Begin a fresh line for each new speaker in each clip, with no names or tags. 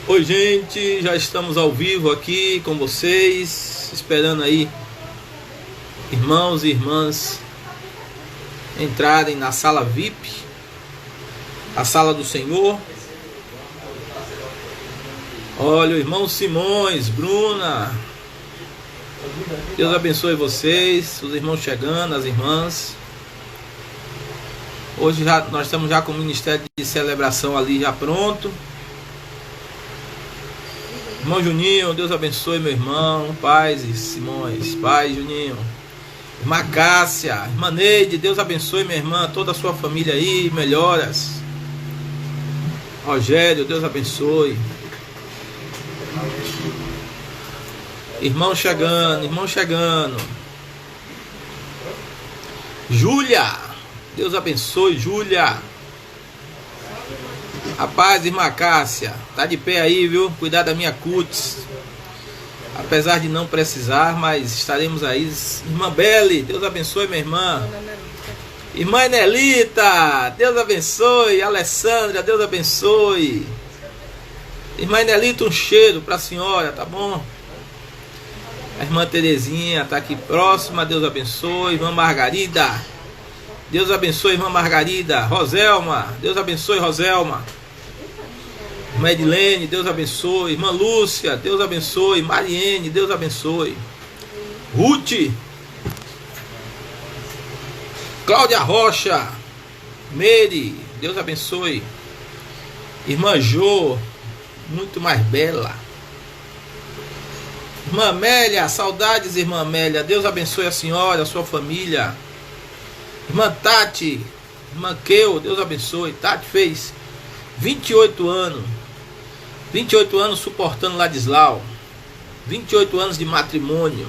Oi, gente, já estamos ao vivo aqui com vocês, esperando aí irmãos e irmãs entrarem na sala VIP, a sala do Senhor. Olha, o irmão Simões, Bruna, Deus abençoe vocês, os irmãos chegando, as irmãs. Hoje nós estamos já com o ministério de celebração ali já pronto. Irmão Juninho, Deus abençoe meu irmão. Paz e Simões, paz Juninho. Irmã Cássia, irmã Neide, Deus abençoe minha irmã, toda a sua família aí, melhoras. Rogério, Deus abençoe. Irmão chegando. Júlia, Deus abençoe, Júlia. Rapaz, irmã Cássia, tá de pé aí, viu? Cuidar da minha cutis. Apesar de não precisar, mas estaremos aí. Irmã Belle, Deus abençoe minha irmã. Irmã Nelita, Deus abençoe. Alessandra, Deus abençoe. Irmã Nelita, um cheiro pra senhora, tá bom? A irmã Terezinha tá aqui próxima, Deus abençoe. Irmã Margarida, Deus abençoe, irmã Margarida. Roselma, Deus abençoe, Roselma. Irmã Edilene, Deus abençoe. Irmã Lúcia, Deus abençoe. Mariene, Deus abençoe. Ruth, Cláudia Rocha, Mary, Deus abençoe. Irmã Jo, muito mais bela. Irmã Amélia, saudades, irmã Amélia. Deus abençoe a senhora, a sua família. Irmã Tati, irmã Keu, Deus abençoe. Tati fez 28 anos. 28 anos suportando Ladislau. 28 anos de matrimônio.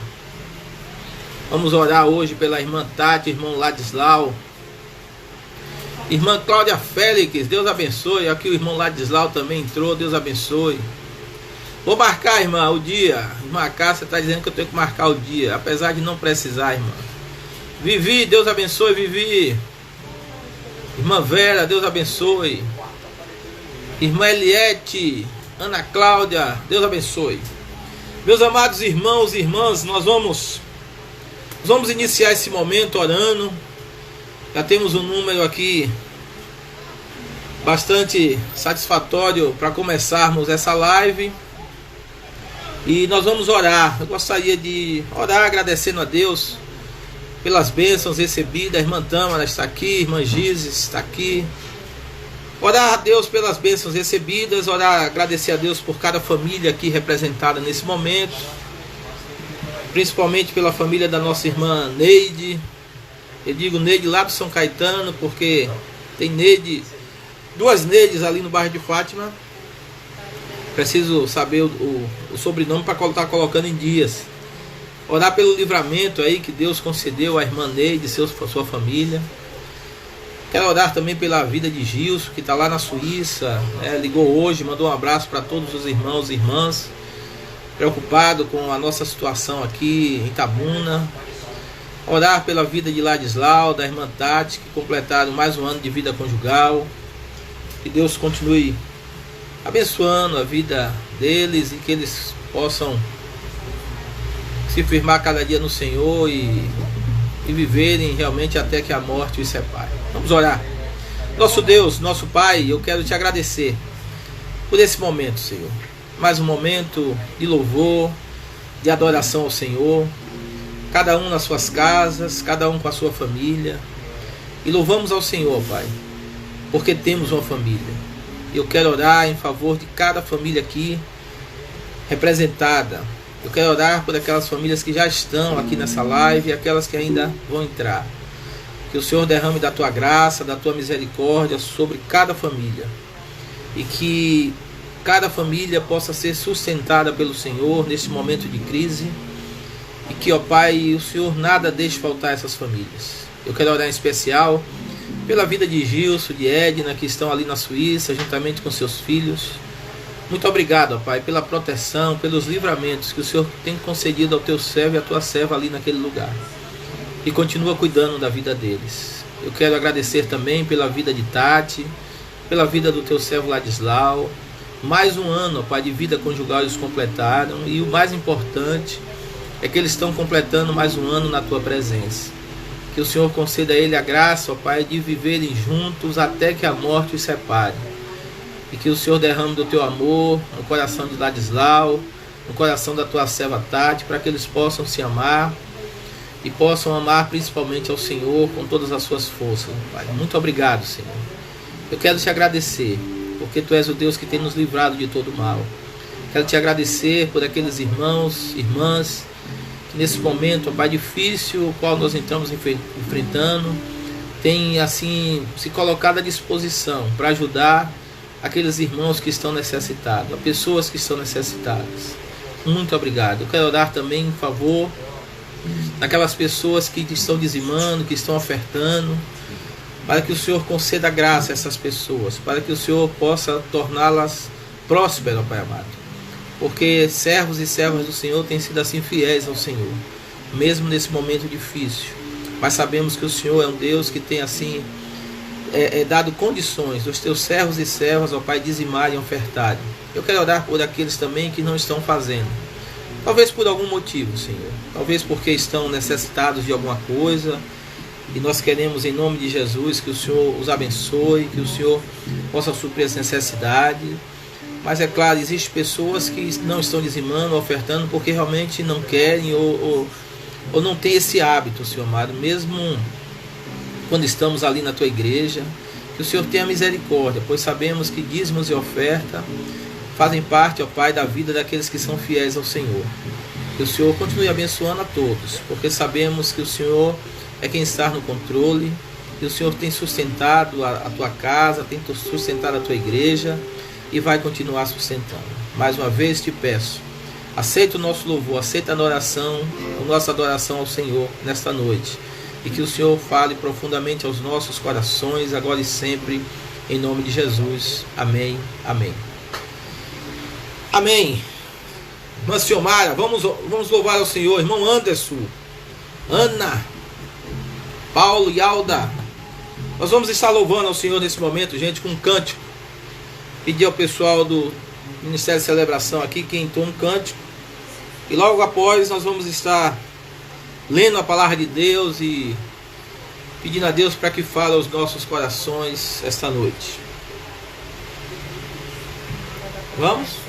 Vamos orar hoje pela irmã Tati, irmão Ladislau. Irmã Cláudia Félix, Deus abençoe. Aqui o irmão Ladislau também entrou, Deus abençoe. Vou marcar, irmã, o dia. Irmã Cássia está dizendo que eu tenho que marcar o dia, apesar de não precisar, irmã. Vivi, Deus abençoe, Vivi. Irmã Vera, Deus abençoe. Irmã Eliette, Ana Cláudia, Deus abençoe. Meus amados irmãos e irmãs, nós vamos iniciar esse momento orando. Já temos um número aqui bastante satisfatório para começarmos essa live. E nós vamos orar. Eu gostaria de orar agradecendo a Deus pelas bênçãos recebidas. A irmã Tâmara está aqui, a irmã Gizes está aqui. Orar a Deus pelas bênçãos recebidas, orar, agradecer a Deus por cada família aqui representada nesse momento, principalmente pela família da nossa irmã Neide. Eu digo Neide lá do São Caetano, porque tem Neide, duas Neides ali no bairro de Fátima. Preciso saber o sobrenome para estar colocando em dias. Orar pelo livramento aí que Deus concedeu à irmã Neide e sua família. Quero orar também pela vida de Gilson, que está lá na Suíça, ligou hoje, mandou um abraço para todos os irmãos e irmãs, preocupado com a nossa situação aqui em Itabuna. Orar pela vida de Ladislau, da irmã Tati, que completaram mais um ano de vida conjugal. Que Deus continue abençoando a vida deles e que eles possam se firmar cada dia no Senhor e viverem realmente até que a morte os separe. Vamos orar. Nosso Deus, nosso Pai, eu quero te agradecer por esse momento, Senhor. Mais um momento de louvor, de adoração ao Senhor. Cada um nas suas casas, cada um com a sua família. E louvamos ao Senhor, Pai, porque temos uma família. Eu quero orar em favor de cada família aqui representada. Eu quero orar por aquelas famílias que já estão aqui nessa live e aquelas que ainda vão entrar. Que o Senhor derrame da tua graça, da tua misericórdia sobre cada família. E que cada família possa ser sustentada pelo Senhor neste momento de crise. E que, ó Pai, o Senhor nada deixe faltar essas famílias. Eu quero orar em especial pela vida de Gilson, de Edna, que estão ali na Suíça, juntamente com seus filhos. Muito obrigado, ó Pai, pela proteção, pelos livramentos que o Senhor tem concedido ao teu servo e à tua serva ali naquele lugar. E continua cuidando da vida deles. Eu quero agradecer também pela vida de Tati, pela vida do teu servo Ladislau, mais um ano, ó Pai, de vida conjugal eles completaram, e o mais importante é que eles estão completando mais um ano na tua presença. Que o Senhor conceda a ele a graça, ó Pai, de viverem juntos até que a morte os separe. E que o Senhor derrame do teu amor no coração de Ladislau, no coração da tua serva Tati, para que eles possam se amar e possam amar principalmente ao Senhor com todas as suas forças, Pai. Muito obrigado, Senhor. Eu quero te agradecer, porque tu és o Deus que tem nos livrado de todo mal. Quero te agradecer por aqueles irmãos, irmãs, que nesse momento, Pai, difícil, o qual nós estamos enfrentando, tem assim se colocado à disposição para ajudar aqueles irmãos que estão necessitados, as pessoas que estão necessitadas. Muito obrigado. Eu quero orar também em favor daquelas pessoas que estão dizimando, que estão ofertando, para que o Senhor conceda graça a essas pessoas, para que o Senhor possa torná-las prósperas, Pai amado. Porque servos e servas do Senhor têm sido assim fiéis ao Senhor, mesmo nesse momento difícil. Mas sabemos que o Senhor é um Deus que tem assim dado condições dos teus servos e servas, ó Pai, dizimarem e ofertarem. Eu quero orar por aqueles também que não estão fazendo. Talvez por algum motivo, Senhor. Talvez porque estão necessitados de alguma coisa. E nós queremos, em nome de Jesus, que o Senhor os abençoe, que o Senhor possa suprir as necessidades. Mas é claro, existem pessoas que não estão dizimando, ofertando, porque realmente não querem ou não têm esse hábito, Senhor amado. Mesmo quando estamos ali na tua igreja, que o Senhor tenha misericórdia, pois sabemos que dízimos e oferta fazem parte, ó Pai, da vida daqueles que são fiéis ao Senhor. Que o Senhor continue abençoando a todos, porque sabemos que o Senhor é quem está no controle, que o Senhor tem sustentado a tua casa, tem sustentado a tua igreja e vai continuar sustentando. Mais uma vez te peço, aceita o nosso louvor, aceita a nossa adoração ao Senhor nesta noite. E que o Senhor fale profundamente aos nossos corações, agora e sempre, em nome de Jesus. Amém, amém. Amém. Irmã Ciomara, vamos louvar ao Senhor. Irmão Anderson, Ana, Paulo e Alda, nós vamos estar louvando ao Senhor nesse momento, gente, com um cântico. Pedir ao pessoal do Ministério de Celebração aqui que entoe um cântico. E logo após nós vamos estar lendo a palavra de Deus e pedindo a Deus para que fale aos nossos corações esta noite. Vamos?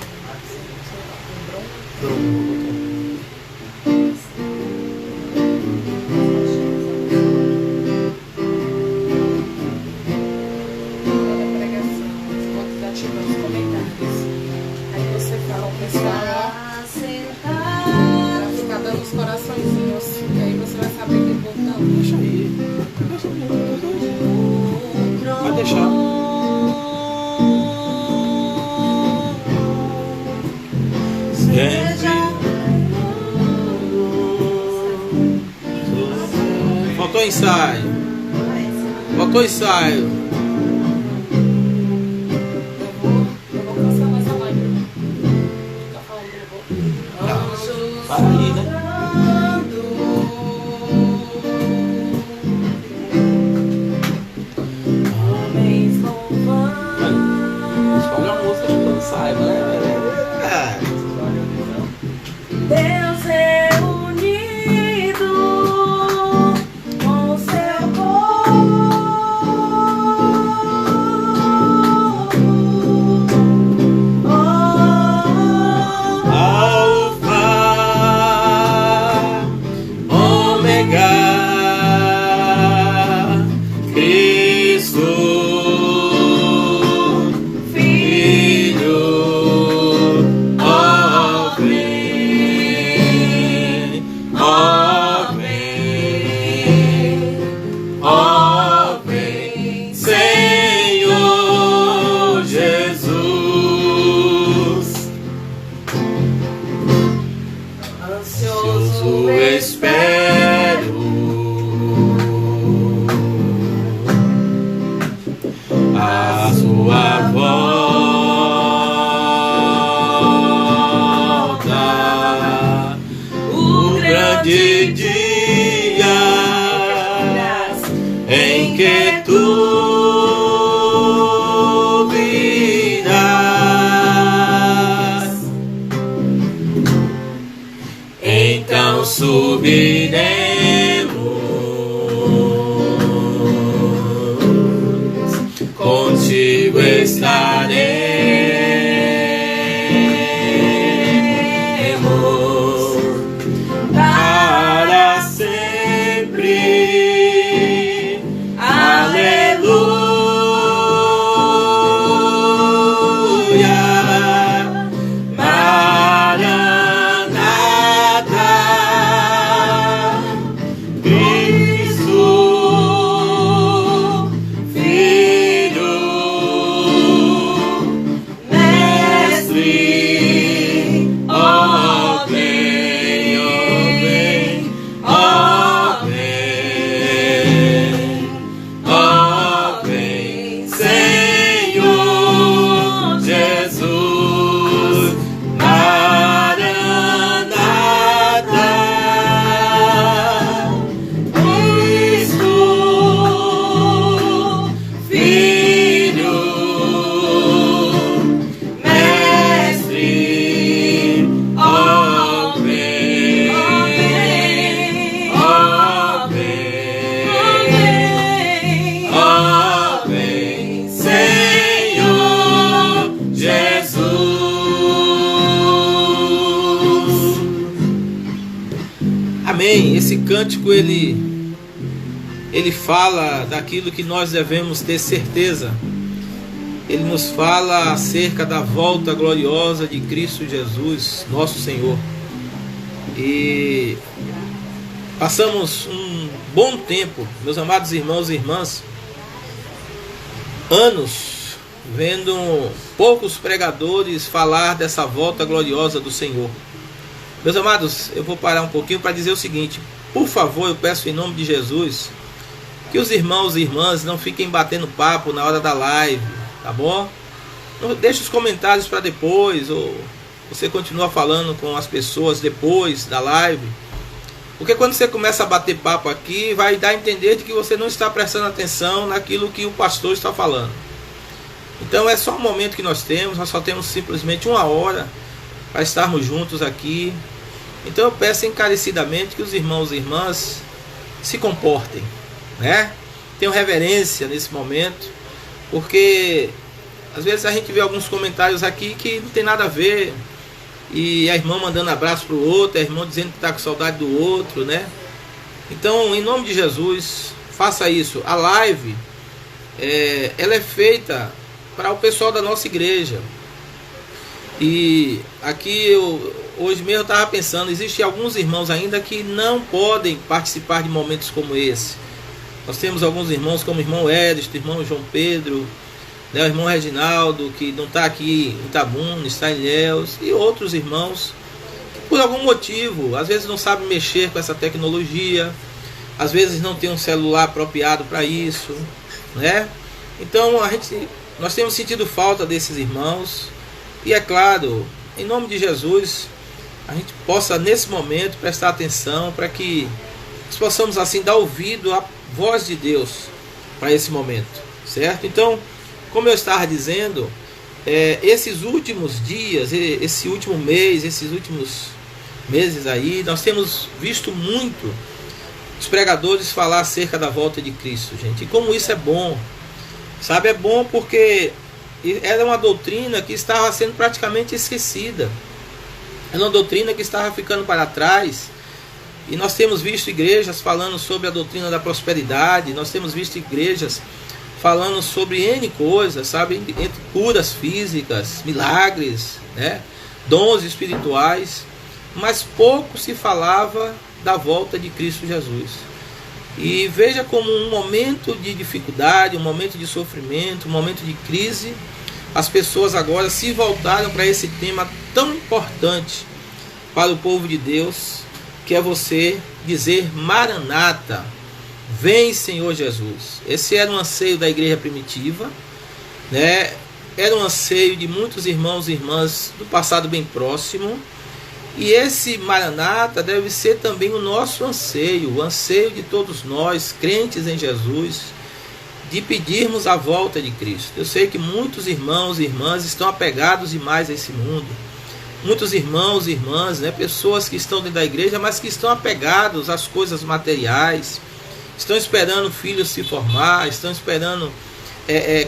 Faltou ensaio. Faltou ensaio.
Eu vou cancelar essa live. Tá falando, eu vou.
Para aí, né? Escolhe a música que não sai, né?
Deus é unido com seu povo.
contigo estaremos para sempre. Aleluia. Maranata, Cristo, Filho, Mestre, ó vem, ó vem, ó vem, ó vem, Senhor Jesus. Maranata, Cristo, Filho, Mestre, ó vem, ó vem, ó vem, Senhor Jesus. Amém. Esse cântico ele fala daquilo que nós devemos ter certeza. Ele nos fala acerca da volta gloriosa de Cristo Jesus, nosso Senhor. E passamos um bom tempo, meus amados irmãos e irmãs, anos vendo poucos pregadores falar dessa volta gloriosa do Senhor. Meus amados, eu vou parar um pouquinho para dizer o seguinte: por favor, eu peço em nome de Jesus que os irmãos e irmãs não fiquem batendo papo na hora da live, tá bom? Não deixe os comentários para depois, ou você continua falando com as pessoas depois da live, porque quando você começa a bater papo aqui, vai dar a entender de que você não está prestando atenção naquilo que o pastor está falando. Então é só um momento que nós só temos simplesmente 1 hora para estarmos juntos aqui. Então eu peço encarecidamente que os irmãos e irmãs se comportem, né? Tenham reverência nesse momento, porque às vezes a gente vê alguns comentários aqui que não tem nada a ver, e a irmã mandando abraço para o outro, a irmã dizendo que está com saudade do outro, né? Então, em nome de Jesus, faça isso. A live, ela é feita para o pessoal da nossa igreja. E aqui hoje mesmo eu estava pensando, existem alguns irmãos ainda que não podem participar de momentos como esse. Nós temos alguns irmãos como o irmão Edson, o irmão João Pedro, né, o irmão Reginaldo, que não está aqui em Itabuna, está em Ilhéus, e outros irmãos que por algum motivo, às vezes não sabem mexer com essa tecnologia, às vezes não tem um celular apropriado para isso, né? Então nós temos sentido falta desses irmãos. E é claro, em nome de Jesus, a gente possa nesse momento prestar atenção para que nós possamos assim dar ouvido à voz de Deus para esse momento, certo? Então, como eu estava dizendo, esses últimos dias, esse último mês, esses últimos meses aí, nós temos visto muito os pregadores falar acerca da volta de Cristo, gente. E como isso é bom, sabe? É bom porque era uma doutrina que estava sendo praticamente esquecida. Era uma doutrina que estava ficando para trás. E nós temos visto igrejas falando sobre a doutrina da prosperidade. Nós temos visto igrejas falando sobre N coisas, sabe? Entre curas físicas, milagres, né? Dons espirituais. Mas pouco se falava da volta de Cristo Jesus. E veja como um momento de dificuldade, um momento de sofrimento, um momento de crise, as pessoas agora se voltaram para esse tema tão importante para o povo de Deus, que é você dizer: Maranata, vem Senhor Jesus. Esse era um anseio da igreja primitiva, né? Era um anseio de muitos irmãos e irmãs do passado bem próximo. E esse Maranata deve ser também o nosso anseio, o anseio de todos nós, crentes em Jesus, de pedirmos a volta de Cristo. Eu sei que muitos irmãos e irmãs estão apegados demais a esse mundo. Muitos irmãos e irmãs, né, pessoas que estão dentro da igreja, mas que estão apegados às coisas materiais, estão esperando filhos se formar, estão esperando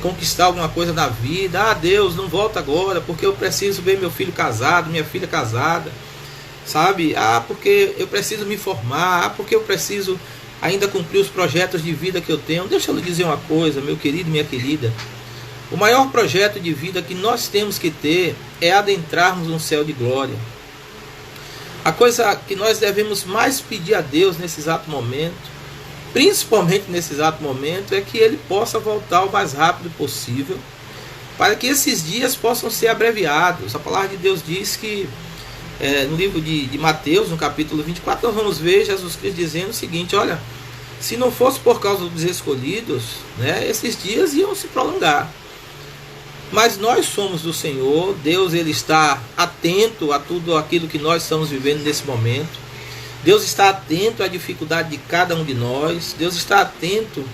conquistar alguma coisa na vida. Ah, Deus, não volta agora, porque eu preciso ver meu filho casado, minha filha casada, sabe? Ah, porque eu preciso me formar. Ah, porque eu preciso ainda cumprir os projetos de vida que eu tenho. Deixa eu lhe dizer uma coisa, meu querido, minha querida. O maior projeto de vida que nós temos que ter é adentrarmos um céu de glória. A coisa que nós devemos mais pedir a Deus nesse exato momento, principalmente nesse exato momento, é que Ele possa voltar o mais rápido possível, para que esses dias possam ser abreviados. A palavra de Deus diz que, no livro de Mateus, no capítulo 24, nós vamos ver Jesus Cristo dizendo o seguinte: olha, se não fosse por causa dos escolhidos, né, esses dias iam se prolongar. Mas nós somos do Senhor. Deus, Ele está atento a tudo aquilo que nós estamos vivendo nesse momento. Deus está atento à dificuldade de cada um de nós. Deus está atento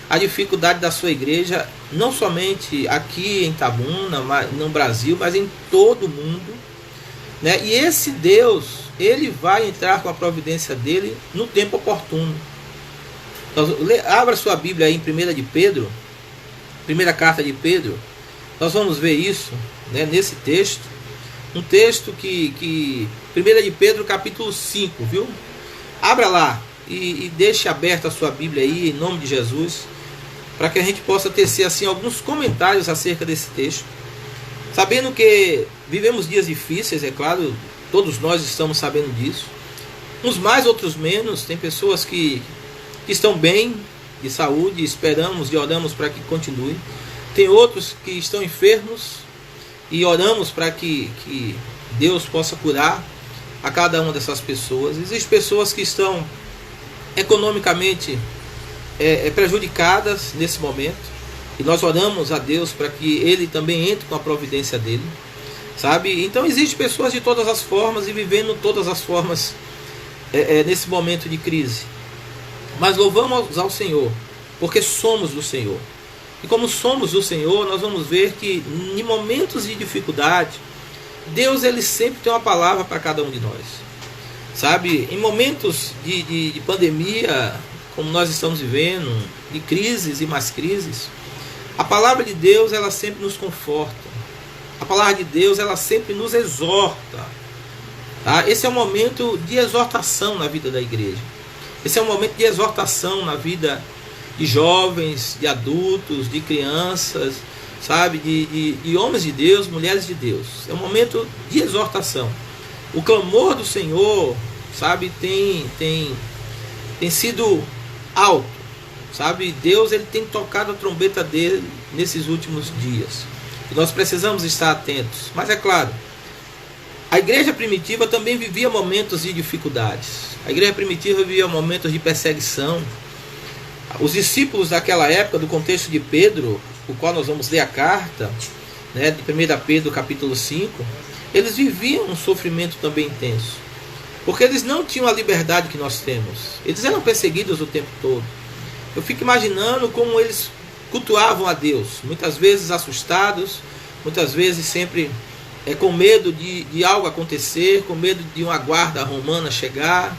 à dificuldade da sua igreja, não somente aqui em Itabuna, no Brasil, mas em todo o mundo, né? E esse Deus, Ele vai entrar com a providência dEle no tempo oportuno. Então, abra sua Bíblia aí em 1 de Pedro, primeira carta de Pedro. Nós vamos ver isso, né, nesse texto. Um texto que 1 de Pedro capítulo 5, viu? Abra lá e deixe aberta a sua Bíblia aí, em nome de Jesus, para que a gente possa tecer assim alguns comentários acerca desse texto. Sabendo que vivemos dias difíceis, é claro, todos nós estamos sabendo disso. Uns mais, outros menos. Tem pessoas que estão bem de saúde, esperamos e oramos para que continue. Tem outros que estão enfermos e oramos para que Deus possa curar a cada uma dessas pessoas. Existem pessoas que estão economicamente prejudicadas nesse momento, e nós oramos a Deus para que Ele também entre com a providência dEle, sabe? Então existem pessoas de todas as formas e vivendo todas as formas nesse momento de crise. Mas louvamos ao Senhor, porque somos do Senhor. E como somos do Senhor, nós vamos ver que em momentos de dificuldade, Deus, Ele sempre tem uma palavra para cada um de nós. Sabe, em momentos de pandemia, como nós estamos vivendo, de crises e mais crises, a palavra de Deus, ela sempre nos conforta. A palavra de Deus, ela sempre nos exorta. Tá? Esse é um momento de exortação na vida da igreja. Esse é um momento de exortação na vida de jovens, de adultos, de crianças, sabe, de homens de Deus, mulheres de Deus. É um momento de exortação. O clamor do Senhor, sabe, tem sido alto, sabe. Deus, Ele tem tocado a trombeta dele nesses últimos dias. E nós precisamos estar atentos. Mas é claro, a igreja primitiva também vivia momentos de dificuldades. A igreja primitiva vivia momentos de perseguição. Os discípulos daquela época, do contexto de Pedro, o qual nós vamos ler a carta, né, de 1 Pedro capítulo 5, eles viviam um sofrimento também intenso, porque eles não tinham a liberdade que nós temos. Eles eram perseguidos o tempo todo. Eu fico imaginando como eles cultuavam a Deus, muitas vezes assustados, muitas vezes sempre com medo de algo acontecer, com medo de uma guarda romana chegar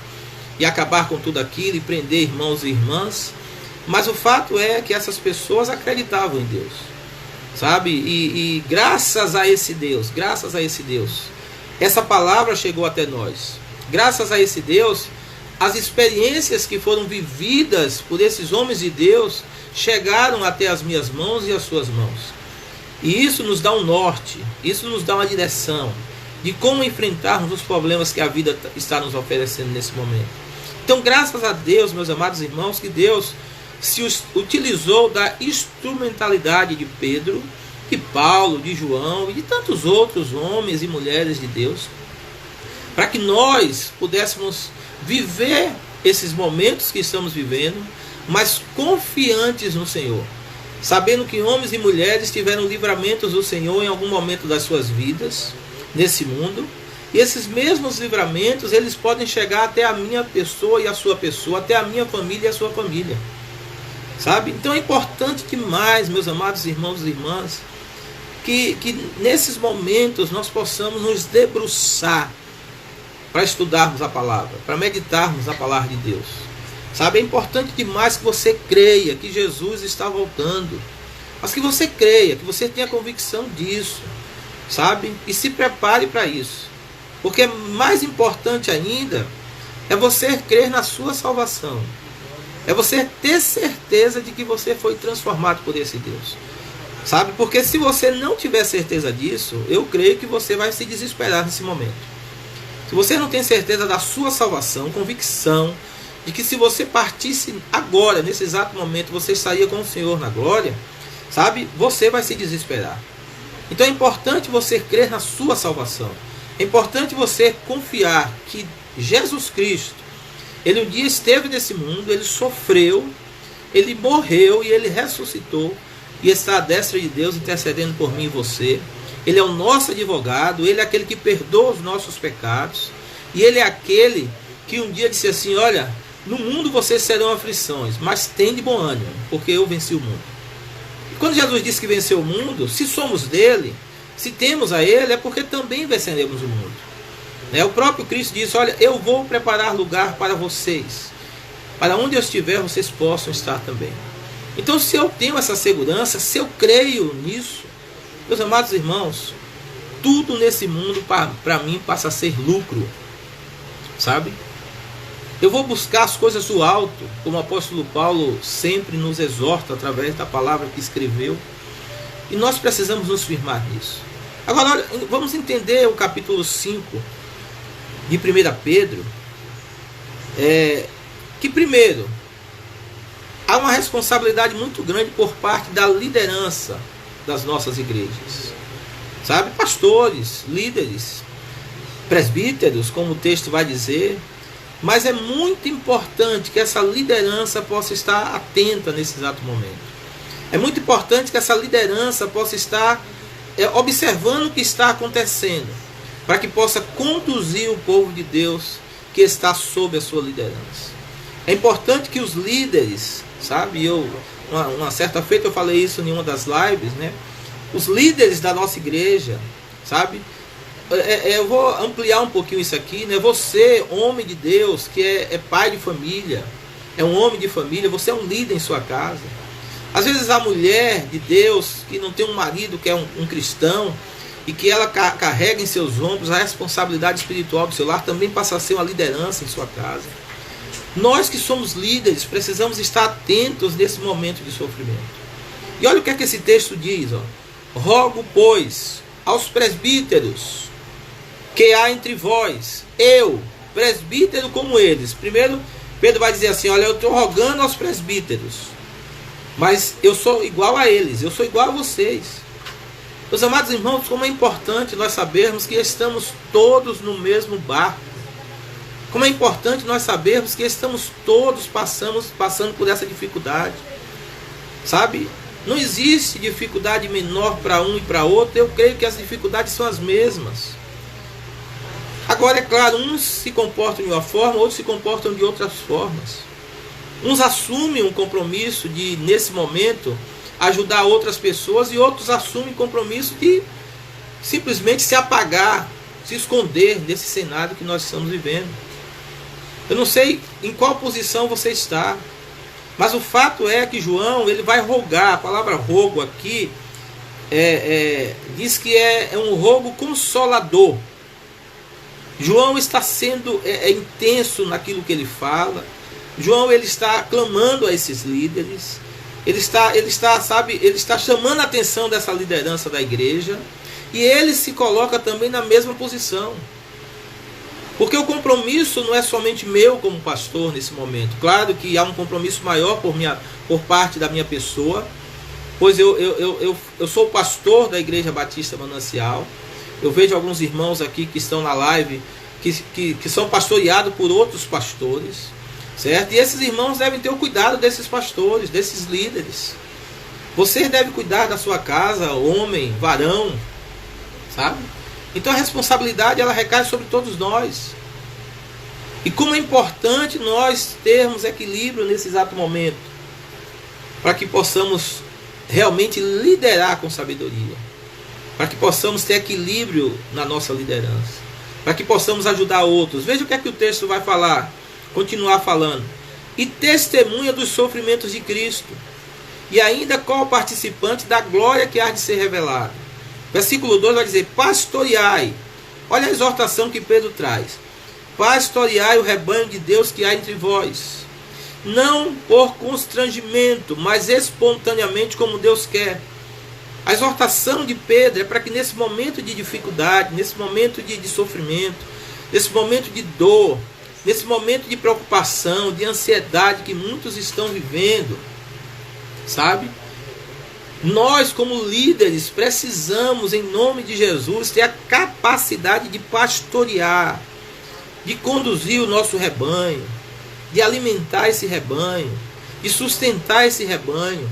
e acabar com tudo aquilo e prender irmãos e irmãs. Mas o fato é que essas pessoas acreditavam em Deus, sabe? E graças a esse Deus, essa palavra chegou até nós. Graças a esse Deus, as experiências que foram vividas por esses homens de Deus chegaram até as minhas mãos e as suas mãos. E isso nos dá um norte, isso nos dá uma direção de como enfrentarmos os problemas que a vida está nos oferecendo nesse momento. Então, graças a Deus, meus amados irmãos, que Deus se utilizou da instrumentalidade de Pedro, de Paulo, de João e de tantos outros homens e mulheres de Deus, para que nós pudéssemos viver esses momentos que estamos vivendo, mas confiantes no Senhor, sabendo que homens e mulheres tiveram livramentos do Senhor em algum momento das suas vidas, nesse mundo, e esses mesmos livramentos, eles podem chegar até a minha pessoa e a sua pessoa, até a minha família e a sua família. Sabe? Então é importante demais, meus amados irmãos e irmãs, que nesses momentos nós possamos nos debruçar para estudarmos a palavra, para meditarmos a palavra de Deus. Sabe? É importante demais que você creia que Jesus está voltando. mas que você creia, que você tenha convicção disso, sabe? E se prepare para isso. Porque mais importante ainda é você crer na sua salvação. É você ter certeza de que você foi transformado por esse Deus. Sabe? Porque se você não tiver certeza disso, eu creio que você vai se desesperar nesse momento. Se você não tem certeza da sua salvação, convicção de que se você partisse agora, nesse exato momento, você estaria com o Senhor na glória, sabe? Você vai se desesperar. Então é importante você crer na sua salvação. É importante você confiar que Jesus Cristo, Ele um dia esteve nesse mundo, Ele sofreu, Ele morreu e Ele ressuscitou e está à destra de Deus intercedendo por mim e você. Ele é o nosso advogado, Ele é aquele que perdoa os nossos pecados e Ele é aquele que um dia disse assim: olha, no mundo vocês serão aflições, mas tem de bom ânimo, porque eu venci o mundo. E quando Jesus disse que venceu o mundo, se somos dele, se temos a Ele, é porque também venceremos o mundo. O próprio Cristo disse: olha, eu vou preparar lugar para vocês, para onde eu estiver vocês possam estar também. Então, se eu tenho essa segurança, se eu creio nisso, meus amados irmãos, tudo nesse mundo para mim passa a ser lucro, sabe? Eu vou buscar as coisas do alto, como o apóstolo Paulo sempre nos exorta através da palavra que escreveu, e nós precisamos nos firmar nisso. Agora, olha, vamos entender o capítulo 5 de 1 Pedro, que primeiro, há uma responsabilidade muito grande por parte da liderança das nossas igrejas, sabe? Pastores, líderes, presbíteros, como o texto vai dizer, mas é muito importante que essa liderança possa estar atenta nesse exato momento. É muito importante que essa liderança possa estar observando o que está acontecendo, para que possa conduzir o povo de Deus que está sob a sua liderança. É importante que os líderes, sabe, uma certa feita eu falei isso em uma das lives, né? Os líderes da nossa igreja, sabe, eu vou ampliar um pouquinho isso aqui, né? Você, homem de Deus, que é pai de família, é um homem de família, você é um líder em sua casa. Às vezes a mulher de Deus, que não tem um marido que é um cristão, e que ela carrega em seus ombros a responsabilidade espiritual do seu lar, também passa a ser uma liderança em sua casa. Nós que somos líderes, precisamos estar atentos nesse momento de sofrimento. E olha o que é que esse texto diz, ó. Rogo, pois, aos presbíteros que há entre vós, eu, presbítero como eles. Primeiro, Pedro vai dizer assim: olha, eu estou rogando aos presbíteros, mas eu sou igual a eles, eu sou igual a vocês. Meus amados irmãos, como é importante nós sabermos que estamos todos no mesmo barco. Como é importante nós sabermos que estamos todos passando por essa dificuldade. Sabe? Não existe dificuldade menor para um e para outro. Eu creio que as dificuldades são as mesmas. Agora, é claro, uns se comportam de uma forma, outros se comportam de outras formas. Uns assumem um compromisso de, nesse momento, ajudar outras pessoas, e outros assumem compromisso de simplesmente se apagar, se esconder nesse cenário que nós estamos vivendo. Eu não sei em qual posição você está, mas o fato é que João, ele vai rogar. A palavra rogo aqui diz que é um rogo consolador. João está sendo intenso naquilo que ele fala. João, ele está clamando a esses líderes. Ele está chamando a atenção dessa liderança da igreja. E ele se coloca também na mesma posição. Porque o compromisso não é somente meu como pastor nesse momento. Claro que há um compromisso maior por parte da minha pessoa, pois eu sou o pastor da Igreja Batista Manancial. Eu vejo alguns irmãos aqui que estão na live que são pastoreados por outros pastores, certo? E esses irmãos devem ter o cuidado desses pastores, desses líderes. Você deve cuidar da sua casa, homem, varão, sabe? Então a responsabilidade, ela recai sobre todos nós. E como é importante nós termos equilíbrio nesse exato momento, para que possamos realmente liderar com sabedoria, para que possamos ter equilíbrio na nossa liderança, para que possamos ajudar outros. Veja o que é que o texto vai falar, continuar falando. E testemunha dos sofrimentos de Cristo, e ainda co-participante da glória que há de ser revelada. Versículo 2 vai dizer: pastoreai. Olha a exortação que Pedro traz. Pastoreai o rebanho de Deus que há entre vós, não por constrangimento, mas espontaneamente, como Deus quer. A exortação de Pedro é para que nesse momento de dificuldade, nesse momento de sofrimento, nesse momento de dor, nesse momento de preocupação, de ansiedade que muitos estão vivendo, sabe? Nós, como líderes, precisamos, em nome de Jesus, ter a capacidade de pastorear, de conduzir o nosso rebanho, de alimentar esse rebanho, de sustentar esse rebanho,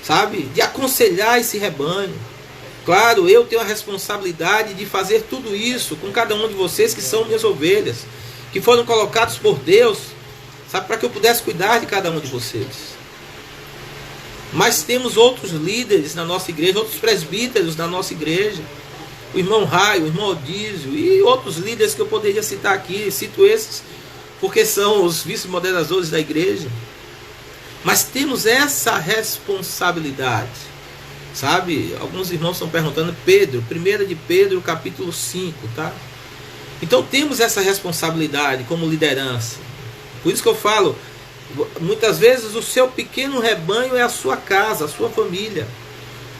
sabe? De aconselhar esse rebanho. Claro, eu tenho a responsabilidade de fazer tudo isso com cada um de vocês que são minhas ovelhas, que foram colocados por Deus, sabe, para que eu pudesse cuidar de cada um de vocês. Mas temos outros líderes na nossa igreja, outros presbíteros na nossa igreja, o irmão Raio, o irmão Odísio e outros líderes que eu poderia citar aqui. Cito esses porque são os vice-moderadores da igreja. Mas temos essa responsabilidade, sabe? Alguns irmãos estão perguntando, Pedro, 1 de Pedro, capítulo 5, tá? Então temos essa responsabilidade como liderança. Por isso que eu falo, muitas vezes o seu pequeno rebanho é a sua casa, a sua família.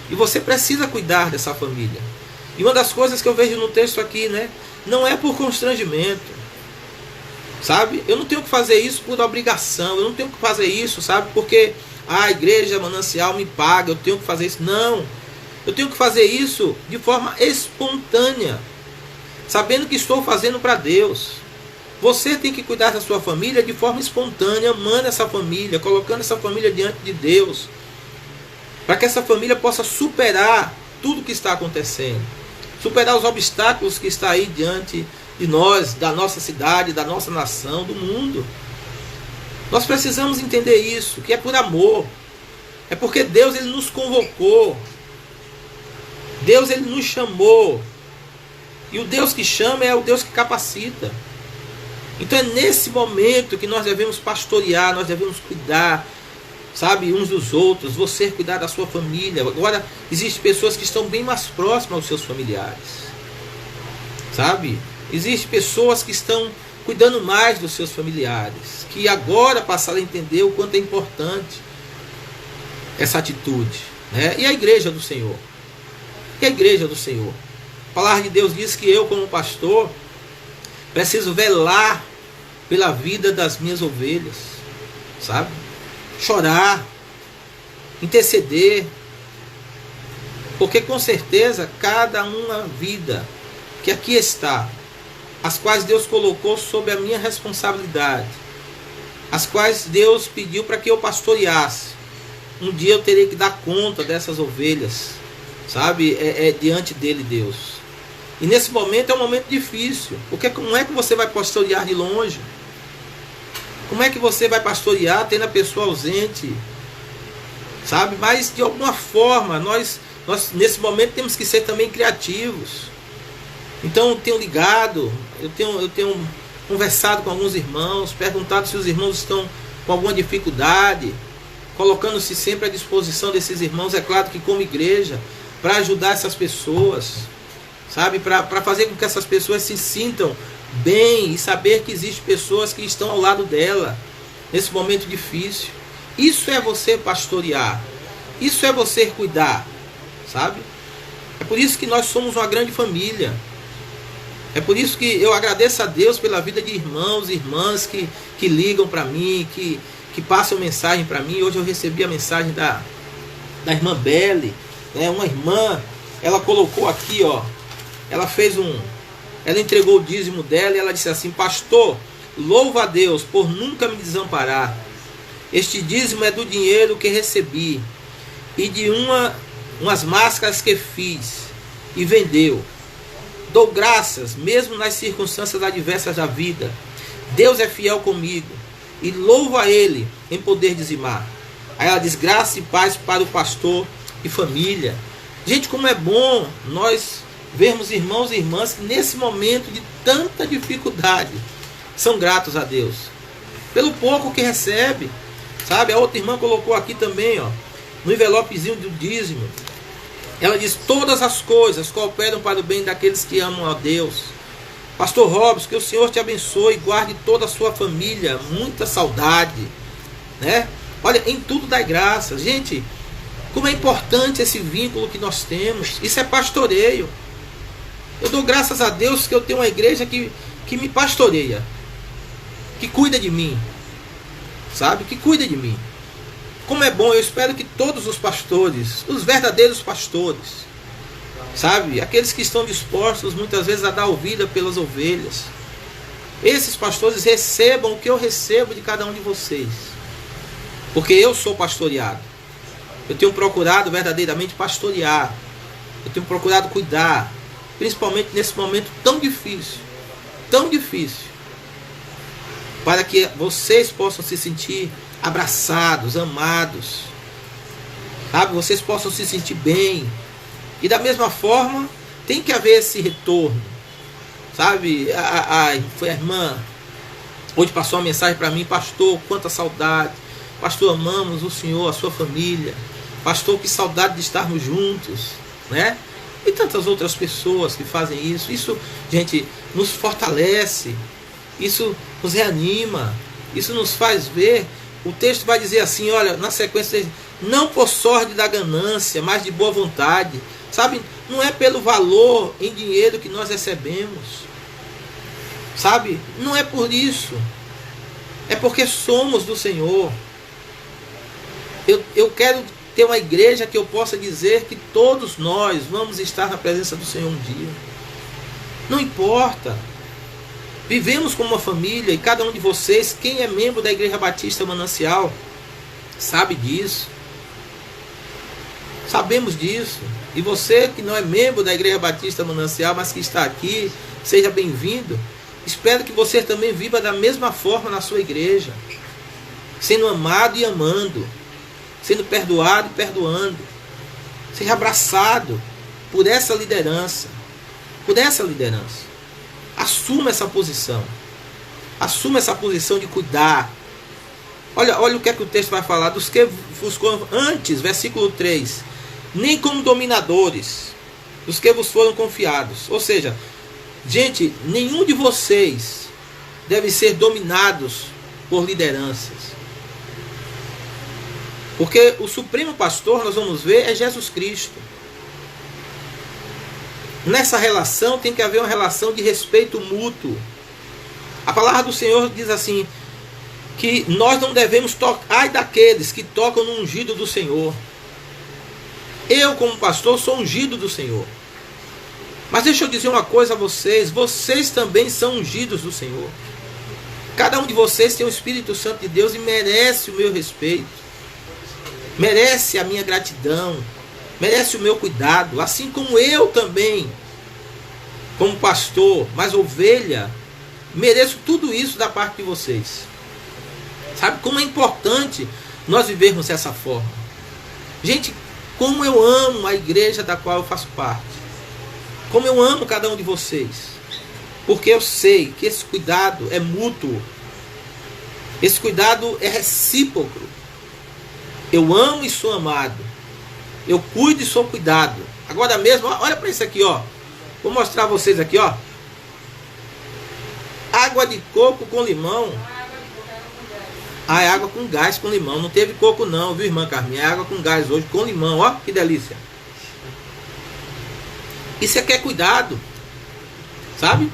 E você precisa cuidar dessa família. E uma das coisas que eu vejo no texto aqui, né? Não é por constrangimento, sabe? Eu não tenho que fazer isso por obrigação. Eu não tenho que fazer isso, sabe? Porque a igreja Manancial me paga, eu tenho que fazer isso. Não. Eu tenho que fazer isso de forma espontânea, sabendo que estou fazendo para Deus. Você tem que cuidar da sua família de forma espontânea, amando essa família, colocando essa família diante de Deus, para que essa família possa superar tudo que está acontecendo, superar os obstáculos que está aí diante de nós, da nossa cidade, da nossa nação, do mundo. Nós precisamos entender isso, que é por amor, é porque Deus ele nos convocou, Deus ele nos chamou, e o Deus que chama é o Deus que capacita. Então é nesse momento que nós devemos pastorear, nós devemos cuidar, sabe, uns dos outros, você cuidar da sua família. Agora, existem pessoas que estão bem mais próximas aos seus familiares, sabe? Existem pessoas que estão cuidando mais dos seus familiares, que agora passaram a entender o quanto é importante essa atitude, né? E a igreja do Senhor? E a igreja do Senhor? A palavra de Deus diz que eu, como pastor, preciso velar pela vida das minhas ovelhas, sabe? Chorar, interceder, porque com certeza cada uma vida que aqui está, as quais Deus colocou sob a minha responsabilidade, as quais Deus pediu para que eu pastoreasse, um dia eu terei que dar conta dessas ovelhas, sabe? Diante dele, Deus. E nesse momento é um momento difícil, porque como é que você vai pastorear de longe? Como é que você vai pastorear tendo a pessoa ausente? Sabe? Mas de alguma forma, nós nesse momento temos que ser também criativos. Então eu tenho ligado, eu tenho conversado com alguns irmãos, perguntado se os irmãos estão com alguma dificuldade, colocando-se sempre à disposição desses irmãos, é claro que como igreja, para ajudar essas pessoas, sabe, para fazer com que essas pessoas se sintam bem e saber que existem pessoas que estão ao lado dela nesse momento difícil. Isso é você pastorear, isso é você cuidar, sabe? É por isso que nós somos uma grande família. É por isso que eu agradeço a Deus pela vida de irmãos e irmãs que ligam para mim, que passam mensagem para mim. Hoje eu recebi a mensagem da irmã Belle, né? Uma irmã, ela colocou aqui, ó, ela entregou o dízimo dela e ela disse assim: pastor, louva a Deus por nunca me desamparar. Este dízimo é do dinheiro que recebi e de umas máscaras que fiz e vendeu. Dou graças mesmo nas circunstâncias adversas da vida. Deus é fiel comigo e louvo a Ele em poder dizimar. Aí ela diz: graça e paz para o pastor e família. Gente, como é bom nós vermos irmãos e irmãs que nesse momento de tanta dificuldade são gratos a Deus pelo pouco que recebe, sabe? A outra irmã colocou aqui também, ó: no envelopezinho do dízimo, ela diz: todas as coisas cooperam para o bem daqueles que amam a Deus. Pastor Robson, que o Senhor te abençoe e guarde toda a sua família, muita saudade, né? Olha, em tudo dai graças. Gente, como é importante esse vínculo que nós temos. Isso é pastoreio. Eu dou graças a Deus que eu tenho uma igreja que me pastoreia, que cuida de mim, sabe? Que cuida de mim. Como é bom, eu espero que todos os pastores, os verdadeiros pastores, sabe? Aqueles que estão dispostos muitas vezes a dar ouvida pelas ovelhas, esses pastores recebam o que eu recebo de cada um de vocês. Porque eu sou pastoreado. Eu tenho procurado verdadeiramente pastorear. Eu tenho procurado cuidar, principalmente nesse momento tão difícil, para que vocês possam se sentir abraçados, amados, sabe? Vocês possam se sentir bem. E da mesma forma, tem que haver esse retorno, sabe? Foi a irmã hoje passou uma mensagem para mim: pastor, quanta saudade, pastor, amamos o senhor, a sua família, pastor, que saudade de estarmos juntos, né? E tantas outras pessoas que fazem isso. Isso, gente, nos fortalece, isso nos reanima, isso nos faz ver. O texto vai dizer assim, olha, na sequência: não por sorte da ganância, mas de boa vontade. Sabe, não é pelo valor em dinheiro que nós recebemos, sabe, não é por isso, é porque somos do Senhor. Eu quero ter uma igreja que eu possa dizer que todos nós vamos estar na presença do Senhor um dia. Não importa, vivemos como uma família, e cada um de vocês, quem é membro da Igreja Batista Manancial, sabe disso. Sabemos disso. E você que não é membro da Igreja Batista Manancial, mas que está aqui, seja bem-vindo. Espero que você também viva da mesma forma na sua igreja, sendo amado e amando, sendo perdoado e perdoando. Seja abraçado por essa liderança, Assuma essa posição. Assuma essa posição de cuidar. Olha o que é que o texto vai falar. Dos que vos antes, versículo 3, nem como dominadores, dos que vos foram confiados. Ou seja, gente, nenhum de vocês deve ser dominados por lideranças. Porque o supremo pastor, nós vamos ver, é Jesus Cristo. Nessa relação tem que haver uma relação de respeito mútuo. A palavra do Senhor diz assim, que nós não devemos tocar, ai daqueles que tocam no ungido do Senhor. Eu, como pastor, sou ungido do Senhor. Mas deixa eu dizer uma coisa a vocês, vocês também são ungidos do Senhor. Cada um de vocês tem o Espírito Santo de Deus e merece o meu respeito, merece a minha gratidão, merece o meu cuidado, assim como eu também, como pastor, mas ovelha, mereço tudo isso da parte de vocês. Sabe como é importante nós vivermos dessa forma? Gente, como eu amo a igreja da qual eu faço parte, como eu amo cada um de vocês, porque eu sei que esse cuidado é mútuo, esse cuidado é recíproco. Eu amo e sou amado, eu cuido e sou cuidado. Agora mesmo, olha para isso aqui, ó. Vou mostrar a vocês aqui, ó. Água de coco com limão. Ah, é água com gás com limão. Não teve coco não, viu, irmã Carminha? É água com gás hoje com limão, ó. Que delícia. Isso aqui é cuidado, sabe?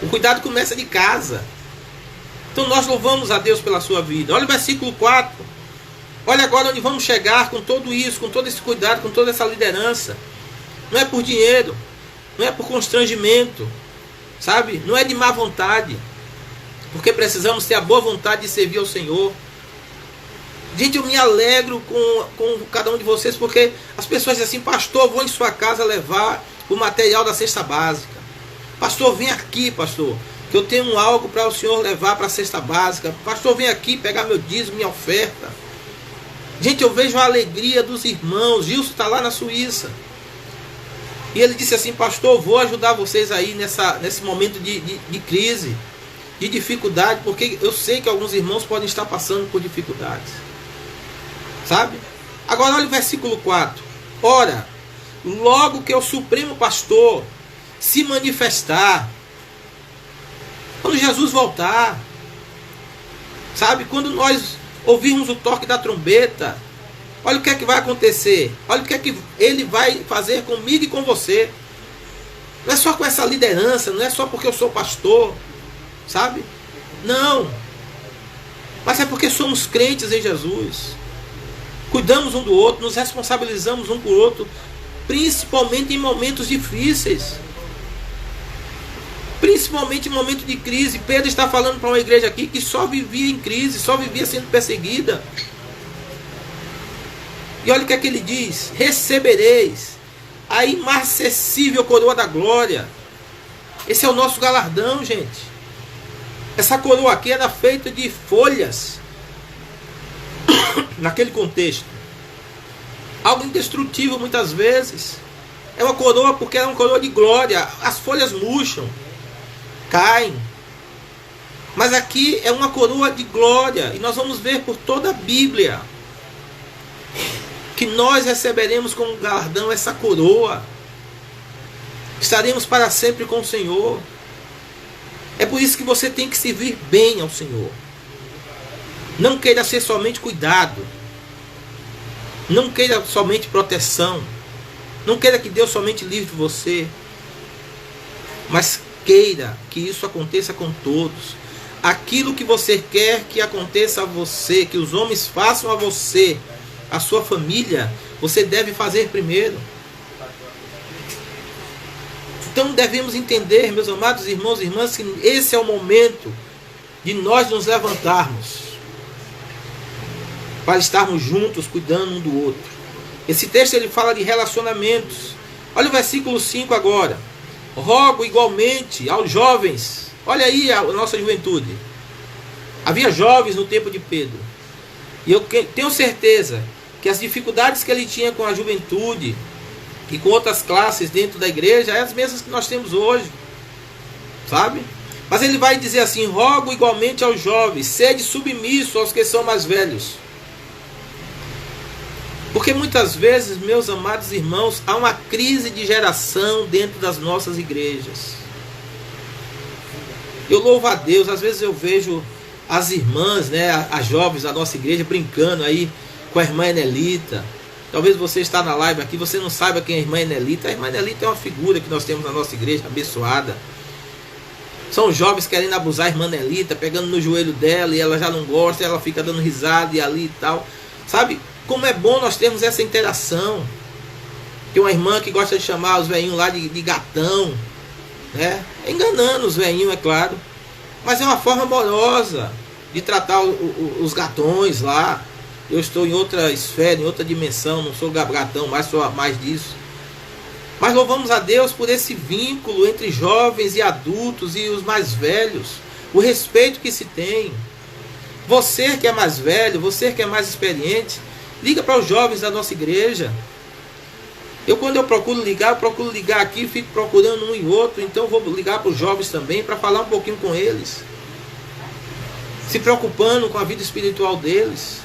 O cuidado começa de casa. Então nós louvamos a Deus pela sua vida. Olha o versículo 4. Olha agora onde vamos chegar com tudo isso, com todo esse cuidado, com toda essa liderança. Não é por dinheiro, não é por constrangimento, sabe? Não é de má vontade, porque precisamos ter a boa vontade de servir ao Senhor. Gente, eu me alegro com cada um de vocês, porque as pessoas dizem assim: pastor, vou em sua casa levar o material da cesta básica. Pastor, vem aqui, pastor, que eu tenho algo para o senhor levar para a cesta básica. Pastor, vem aqui pegar meu dízimo, minha oferta. Gente, eu vejo a alegria dos irmãos. Gilson está lá na Suíça. E ele disse assim: pastor, vou ajudar vocês aí nesse momento de crise, de dificuldade, porque eu sei que alguns irmãos podem estar passando por dificuldades. Sabe? Agora olha o versículo 4. Ora, logo que o Supremo Pastor se manifestar, quando Jesus voltar, sabe, quando nós ouvirmos o toque da trombeta, olha o que é que vai acontecer, olha o que é que ele vai fazer comigo e com você. Não é só com essa liderança, não é só porque eu sou pastor, sabe? Não. Mas é porque somos crentes em Jesus. Cuidamos um do outro, nos responsabilizamos um por outro, principalmente em momentos difíceis. Principalmente em momentos de crise. Pedro está falando para uma igreja aqui que só vivia em crise, só vivia sendo perseguida. E olha o que é que ele diz: recebereis a imarcessível coroa da glória. Esse é o nosso galardão, gente. Essa coroa aqui era feita de folhas. Naquele contexto, algo indestrutível muitas vezes. É uma coroa porque é uma coroa de glória. As folhas murcham, caem, mas aqui é uma coroa de glória. E nós vamos ver por toda a Bíblia que nós receberemos como galardão essa coroa. Estaremos para sempre com o Senhor. É por isso que você tem que servir bem ao Senhor. Não queira ser somente cuidado. Não queira somente proteção. Não queira que Deus somente livre você. Mas queira que isso aconteça com todos. Aquilo que você quer que aconteça a você, que os homens façam a você, a sua família, você deve fazer primeiro. Então devemos entender, meus amados irmãos e irmãs, que esse é o momento de nós nos levantarmos para estarmos juntos, cuidando um do outro. Esse texto ele fala de relacionamentos. Olha o versículo 5 agora. Rogo igualmente aos jovens. Olha aí a nossa juventude. Havia jovens no tempo de Pedro. E eu tenho certeza que as dificuldades que ele tinha com a juventude e com outras classes dentro da igreja é as mesmas que nós temos hoje. Sabe? Mas ele vai dizer assim: rogo igualmente aos jovens, sede submisso aos que são mais velhos. Porque muitas vezes, meus amados irmãos, há uma crise de geração dentro das nossas igrejas. Eu louvo a Deus, às vezes eu vejo as irmãs, né, as jovens da nossa igreja brincando aí com a irmã Enelita. Talvez você está na live aqui, você não saiba quem é a irmã Enelita. A irmã Enelita é uma figura que nós temos na nossa igreja, abençoada. São jovens querendo abusar a irmã Enelita, pegando no joelho dela e ela já não gosta, ela fica dando risada e ali e tal. Sabe? Como é bom nós termos essa interação. Tem uma irmã que gosta de chamar os velhinhos lá de gatão, né? Enganando os velhinhos, é claro. Mas é uma forma amorosa de tratar os gatões lá. Eu estou em outra esfera, em outra dimensão. Não sou gatão, mas sou mais disso. Mas louvamos a Deus por esse vínculo entre jovens e adultos e os mais velhos. O respeito que se tem. Você que é mais velho, você que é mais experiente, liga para os jovens da nossa igreja. Quando eu procuro ligar aqui, fico procurando um e outro. Então vou ligar para os jovens também, para falar um pouquinho com eles. Se preocupando com a vida espiritual deles.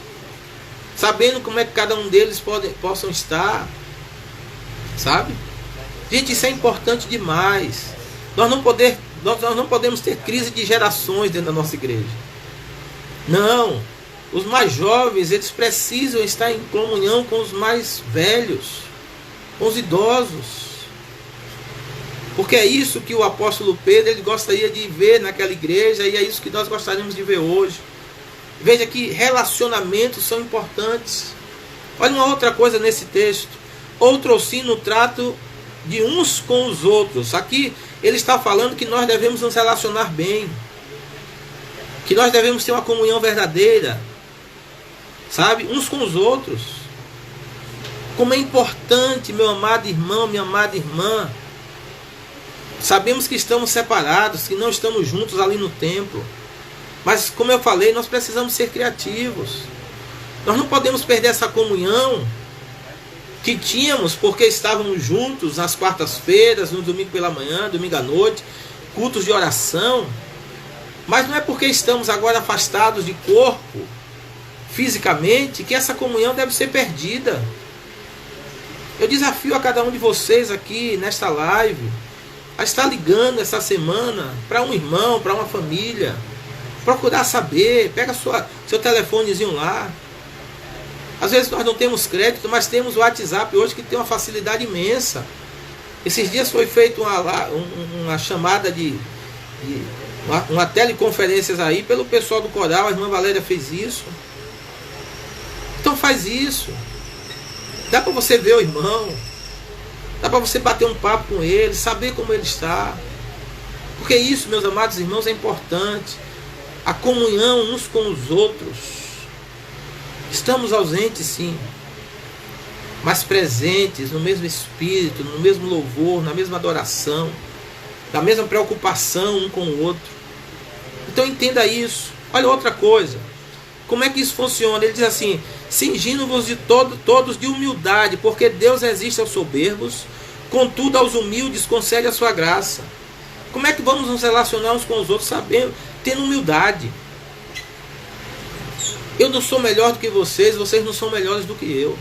Sabendo como é que cada um deles possam estar. Sabe? Gente, isso é importante demais. Nós não podemos ter crise de gerações dentro da nossa igreja. Não. Os mais jovens, eles precisam estar em comunhão com os mais velhos, com os idosos. Porque é isso que o apóstolo Pedro ele gostaria de ver naquela igreja e é isso que nós gostaríamos de ver hoje. Veja que relacionamentos são importantes. Olha uma outra coisa nesse texto. Outrossim no trato de uns com os outros. Aqui ele está falando que nós devemos nos relacionar bem. Que nós devemos ter uma comunhão verdadeira. Sabe? Uns com os outros. Como é importante, meu amado irmão, minha amada irmã. Sabemos que estamos separados, que não estamos juntos ali no templo. Mas, como eu falei, nós precisamos ser criativos. Nós não podemos perder essa comunhão que tínhamos porque estávamos juntos nas quartas-feiras, no domingo pela manhã, domingo à noite, cultos de oração. Mas não é porque estamos agora afastados de corpo, fisicamente, que essa comunhão deve ser perdida. Eu desafio a cada um de vocês aqui nesta live a estar ligando essa semana para um irmão, para uma família, procurar saber, pega seu telefonezinho lá. Às vezes nós não temos crédito, mas temos o WhatsApp hoje que tem uma facilidade imensa. Esses dias foi feita uma chamada uma teleconferências aí pelo pessoal do coral, a irmã Valéria fez isso. Então faz isso. Dá para você ver o irmão, dá para você bater um papo com ele, saber como ele está. Porque isso, meus amados irmãos, é importante. A comunhão uns com os outros. Estamos ausentes, sim, mas presentes no mesmo espírito, no mesmo louvor, na mesma adoração, na mesma preocupação um com o outro. Então entenda isso. Olha outra coisa. Como é que isso funciona? Ele diz assim: cingindo-vos de todos de humildade, porque Deus resiste aos soberbos, contudo aos humildes concede a sua graça. Como é que vamos nos relacionar uns com os outros? Sabendo, tendo humildade. Eu não sou melhor do que vocês, vocês não são melhores do que eu.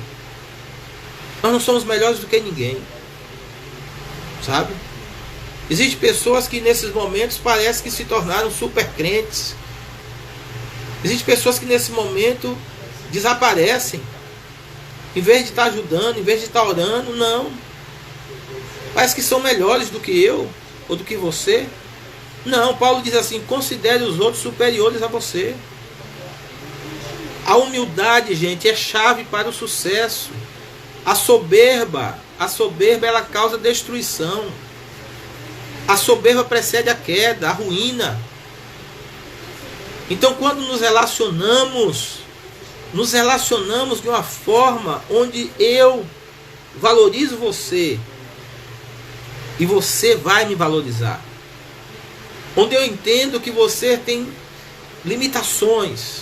Nós não somos melhores do que ninguém. Sabe? Existem pessoas que nesses momentos parece que se tornaram super crentes. Existem pessoas que nesse momento desaparecem. Em vez de estar ajudando, em vez de estar orando, não. Parece que são melhores do que eu ou do que você. Não, Paulo diz assim: considere os outros superiores a você. A humildade, gente, é chave para o sucesso. A soberba ela causa destruição. A soberba precede a queda, a ruína. Então, quando nos relacionamos de uma forma onde eu valorizo você e você vai me valorizar. Onde eu entendo que você tem limitações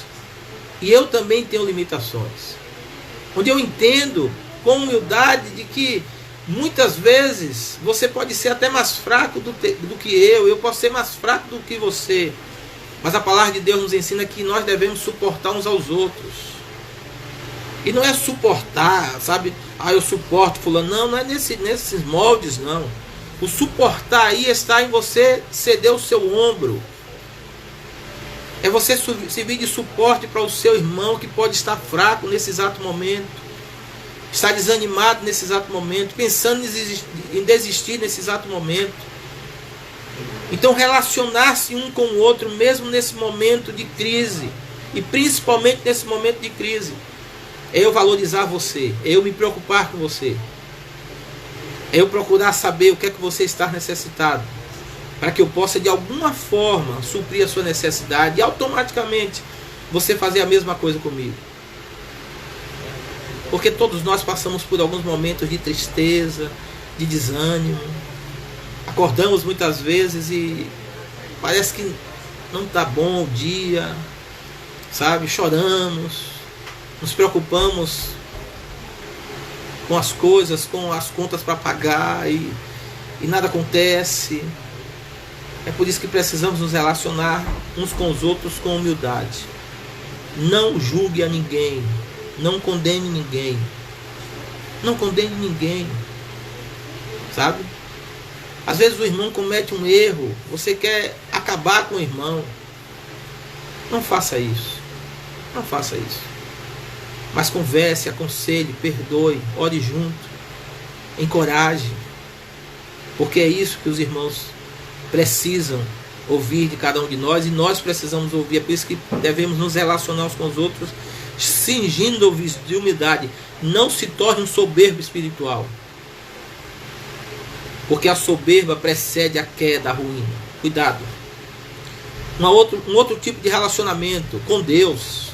e eu também tenho limitações. Onde eu entendo com humildade de que muitas vezes você pode ser até mais fraco do que eu posso ser mais fraco do que você. Mas a palavra de Deus nos ensina que nós devemos suportar uns aos outros. E não é suportar, sabe? Eu suporto fulano. Não é nesses moldes, não. O suportar aí está em você ceder o seu ombro. É você servir de suporte para o seu irmão que pode estar fraco nesse exato momento. Está desanimado nesse exato momento. Pensando em desistir nesse exato momento. Então relacionar-se um com o outro mesmo nesse momento de crise. E principalmente nesse momento de crise. É eu valorizar você. É eu me preocupar com você. É eu procurar saber o que é que você está necessitado. Para que eu possa de alguma forma suprir a sua necessidade. E automaticamente você fazer a mesma coisa comigo. Porque todos nós passamos por alguns momentos de tristeza, de desânimo. Acordamos muitas vezes e parece que não está bom o dia, sabe? Choramos, nos preocupamos com as coisas, com as contas para pagar e nada acontece. É por isso que precisamos nos relacionar uns com os outros com humildade. Não julgue a ninguém, não condene ninguém, não condene ninguém, sabe? Às vezes o irmão comete um erro, você quer acabar com o irmão. Não faça isso. Não faça isso. Mas converse, aconselhe, perdoe, ore junto, encoraje. Porque é isso que os irmãos precisam ouvir de cada um de nós e nós precisamos ouvir. É por isso que devemos nos relacionar uns com os outros, cingindo-os de humildade. Não se torne um soberbo espiritual. Porque a soberba precede a queda, a ruína. Cuidado. Um outro tipo de relacionamento com Deus.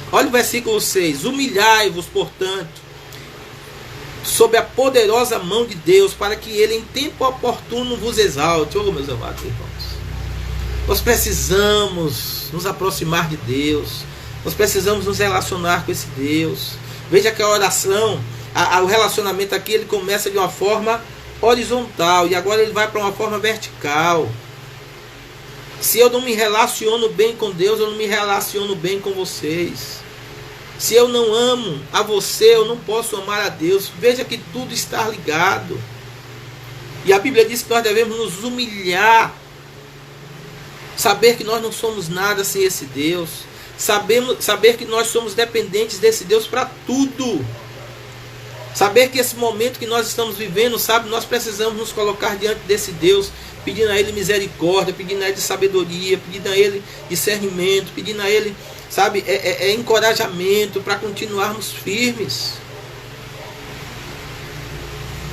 Olha o versículo 6. Humilhai-vos, portanto, sob a poderosa mão de Deus, para que Ele em tempo oportuno vos exalte. Oh, meus amados irmãos. Nós precisamos nos aproximar de Deus. Nós precisamos nos relacionar com esse Deus. Veja que a oração, o relacionamento aqui, ele começa de uma forma horizontal e agora ele vai para uma forma vertical. Se eu não me relaciono bem com Deus, eu não me relaciono bem com vocês. Se eu não amo a você, eu não posso amar a Deus. Veja que tudo está ligado. E a Bíblia diz que nós devemos nos humilhar. Saber que nós não somos nada sem esse Deus. Saber que nós somos dependentes desse Deus para tudo. Saber que esse momento que nós estamos vivendo, sabe, nós precisamos nos colocar diante desse Deus, pedindo a Ele misericórdia, pedindo a Ele sabedoria, pedindo a Ele discernimento, pedindo a Ele, sabe, encorajamento para continuarmos firmes.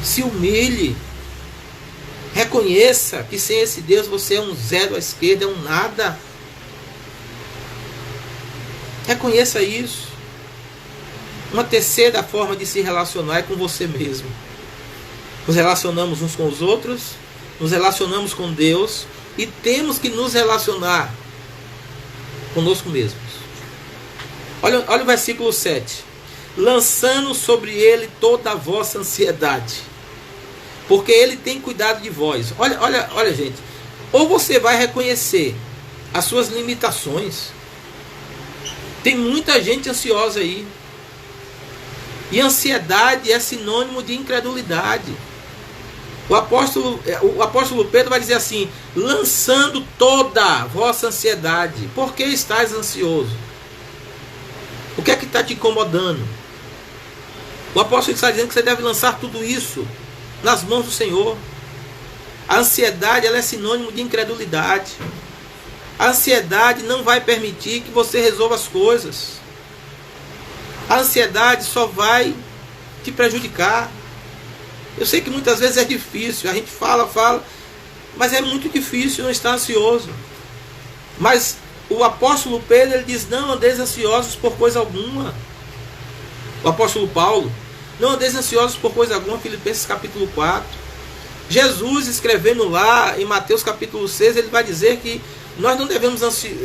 Se humilhe. Reconheça que sem esse Deus você é um zero à esquerda, é um nada. Reconheça isso. Uma terceira forma de se relacionar é com você mesmo. Nos relacionamos uns com os outros, nos relacionamos com Deus e temos que nos relacionar conosco mesmos. Olha o versículo 7. Lançando sobre ele toda a vossa ansiedade, porque ele tem cuidado de vós. Olha, gente. Ou você vai reconhecer as suas limitações. Tem muita gente ansiosa aí. E ansiedade é sinônimo de incredulidade. O apóstolo Pedro vai dizer assim: lançando toda a vossa ansiedade. Por que estás ansioso? O que é que está te incomodando? O apóstolo está dizendo que você deve lançar tudo isso nas mãos do Senhor. A ansiedade, ela é sinônimo de incredulidade. A ansiedade não vai permitir que você resolva as coisas. A ansiedade só vai te prejudicar. Eu sei que muitas vezes é difícil, a gente fala, mas é muito difícil não estar ansioso. Mas o apóstolo Pedro, ele diz: não andeis ansiosos por coisa alguma. O apóstolo Paulo: não andeis ansiosos por coisa alguma, Filipenses capítulo 4. Jesus, escrevendo lá em Mateus capítulo 6, ele vai dizer que nós não devemos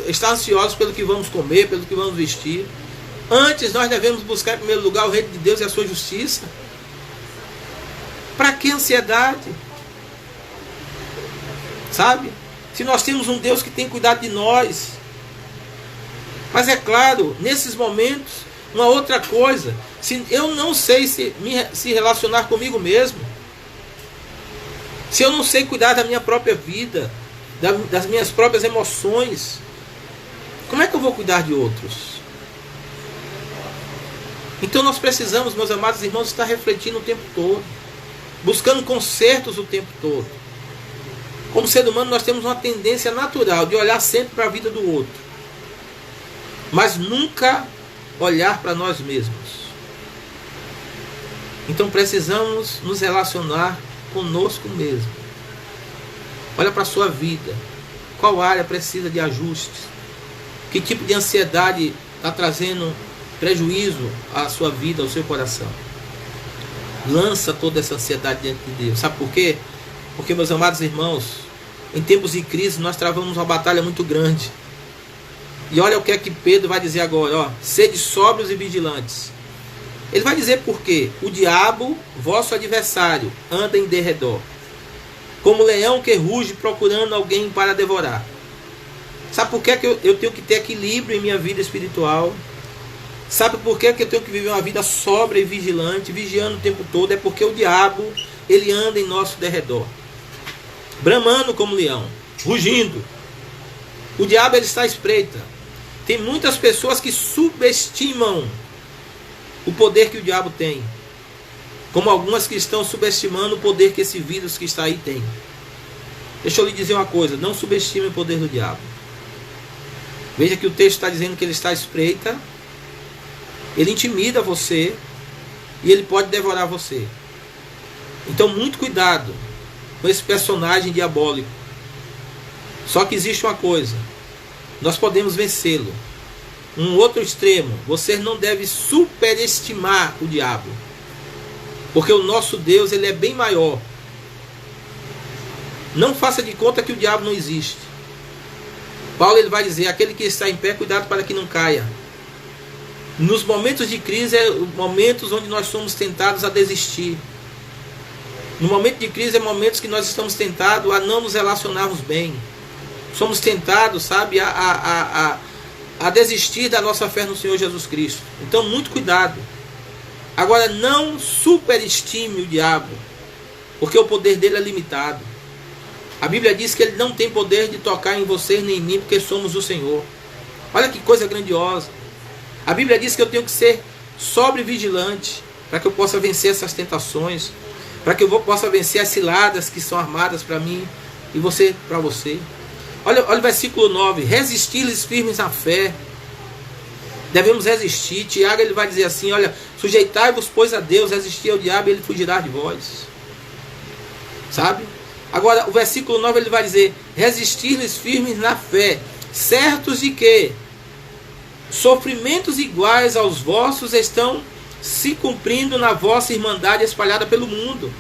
estar ansiosos pelo que vamos comer, pelo que vamos vestir. Antes nós devemos buscar em primeiro lugar o reino de Deus e a sua justiça. Para que ansiedade? Sabe? Se nós temos um Deus que tem cuidado de nós. Mas é claro, nesses momentos, uma outra coisa, se eu não sei se relacionar comigo mesmo, se eu não sei cuidar da minha própria vida, das minhas próprias emoções, como é que eu vou cuidar de outros? Então nós precisamos, meus amados irmãos, estar refletindo o tempo todo, buscando consertos o tempo todo. Como ser humano, nós temos uma tendência natural de olhar sempre para a vida do outro, mas nunca olhar para nós mesmos. Então precisamos nos relacionar conosco mesmo. Olha para a sua vida. Qual área precisa de ajustes? Que tipo de ansiedade está trazendo prejuízo à sua vida, ao seu coração? Lança toda essa ansiedade diante de Deus. Sabe por quê? Porque, meus amados irmãos, em tempos de crise nós travamos uma batalha muito grande. E olha o que é que Pedro vai dizer agora, ó: sede sóbrios e vigilantes. Ele vai dizer por quê? O diabo, vosso adversário, anda em derredor, como leão que ruge procurando alguém para devorar. Sabe por que eu tenho que ter equilíbrio em minha vida espiritual? Sabe por que eu tenho que viver uma vida sóbria e vigilante, vigiando o tempo todo? É porque o diabo, ele anda em nosso derredor, bramando como leão, rugindo. O diabo, ele está à espreita. Tem muitas pessoas que subestimam o poder que o diabo tem, como algumas que estão subestimando o poder que esse vírus que está aí tem. Deixa eu lhe dizer uma coisa: não subestime o poder do diabo. Veja que o texto está dizendo que ele está à espreita, ele intimida você e ele pode devorar você. Então muito cuidado com esse personagem diabólico. Só que existe uma coisa: nós podemos vencê-lo. Um outro extremo: você não deve superestimar o diabo, porque o nosso Deus, ele é bem maior. Não faça de conta que o diabo não existe. Paulo, ele vai dizer: aquele que está em pé, cuidado para que não caia. Nos momentos de crise é momentos onde nós somos tentados a desistir. No momento de crise é momentos que nós estamos tentados a não nos relacionarmos bem. Somos tentados, sabe, a a desistir da nossa fé no Senhor Jesus Cristo. Então, muito cuidado. Agora, não superestime o diabo, porque o poder dele é limitado. A Bíblia diz que ele não tem poder de tocar em você nem em mim, porque somos o Senhor. Olha que coisa grandiosa. A Bíblia diz que eu tenho que ser sóbrio e vigilante, para que eu possa vencer essas tentações, para que eu possa vencer as ciladas que são armadas para mim e você para você. Olha o versículo 9. Resistir-lhes firmes na fé. Devemos resistir. Tiago ele vai dizer assim, olha, sujeitai-vos, pois, a Deus, resistir ao diabo e ele fugirá de vós. Sabe? Agora, o versículo 9 ele vai dizer, resistir-lhes firmes na fé, certos de que sofrimentos iguais aos vossos estão se cumprindo na vossa irmandade espalhada pelo mundo.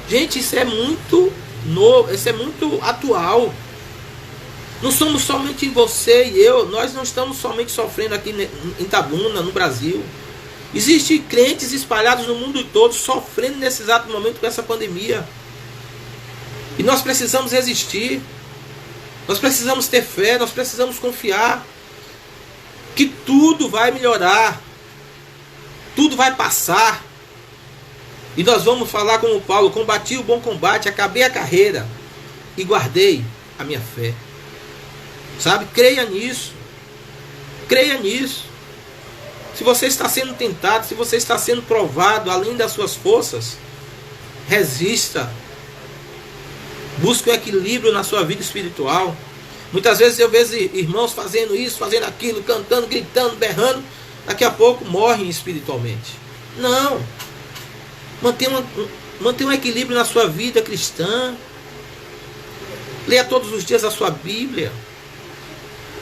Gente, isso é muito novo, isso é muito atual. Não somos somente você e eu, nós não estamos somente sofrendo aqui em Itabuna, no Brasil. Existem crentes espalhados no mundo todo sofrendo nesse exato momento com essa pandemia. E nós precisamos resistir. Nós precisamos ter fé, nós precisamos confiar que tudo vai melhorar. Tudo vai passar. E nós vamos falar como Paulo, combati o bom combate, acabei a carreira e guardei a minha fé. Sabe? Creia nisso. Creia nisso. Se você está sendo tentado, se você está sendo provado além das suas forças, resista. Busque um equilíbrio na sua vida espiritual. Muitas vezes eu vejo irmãos fazendo isso, fazendo aquilo, cantando, gritando, berrando. Daqui a pouco morrem espiritualmente. Não. Mantenha um equilíbrio na sua vida cristã. Leia todos os dias a sua Bíblia.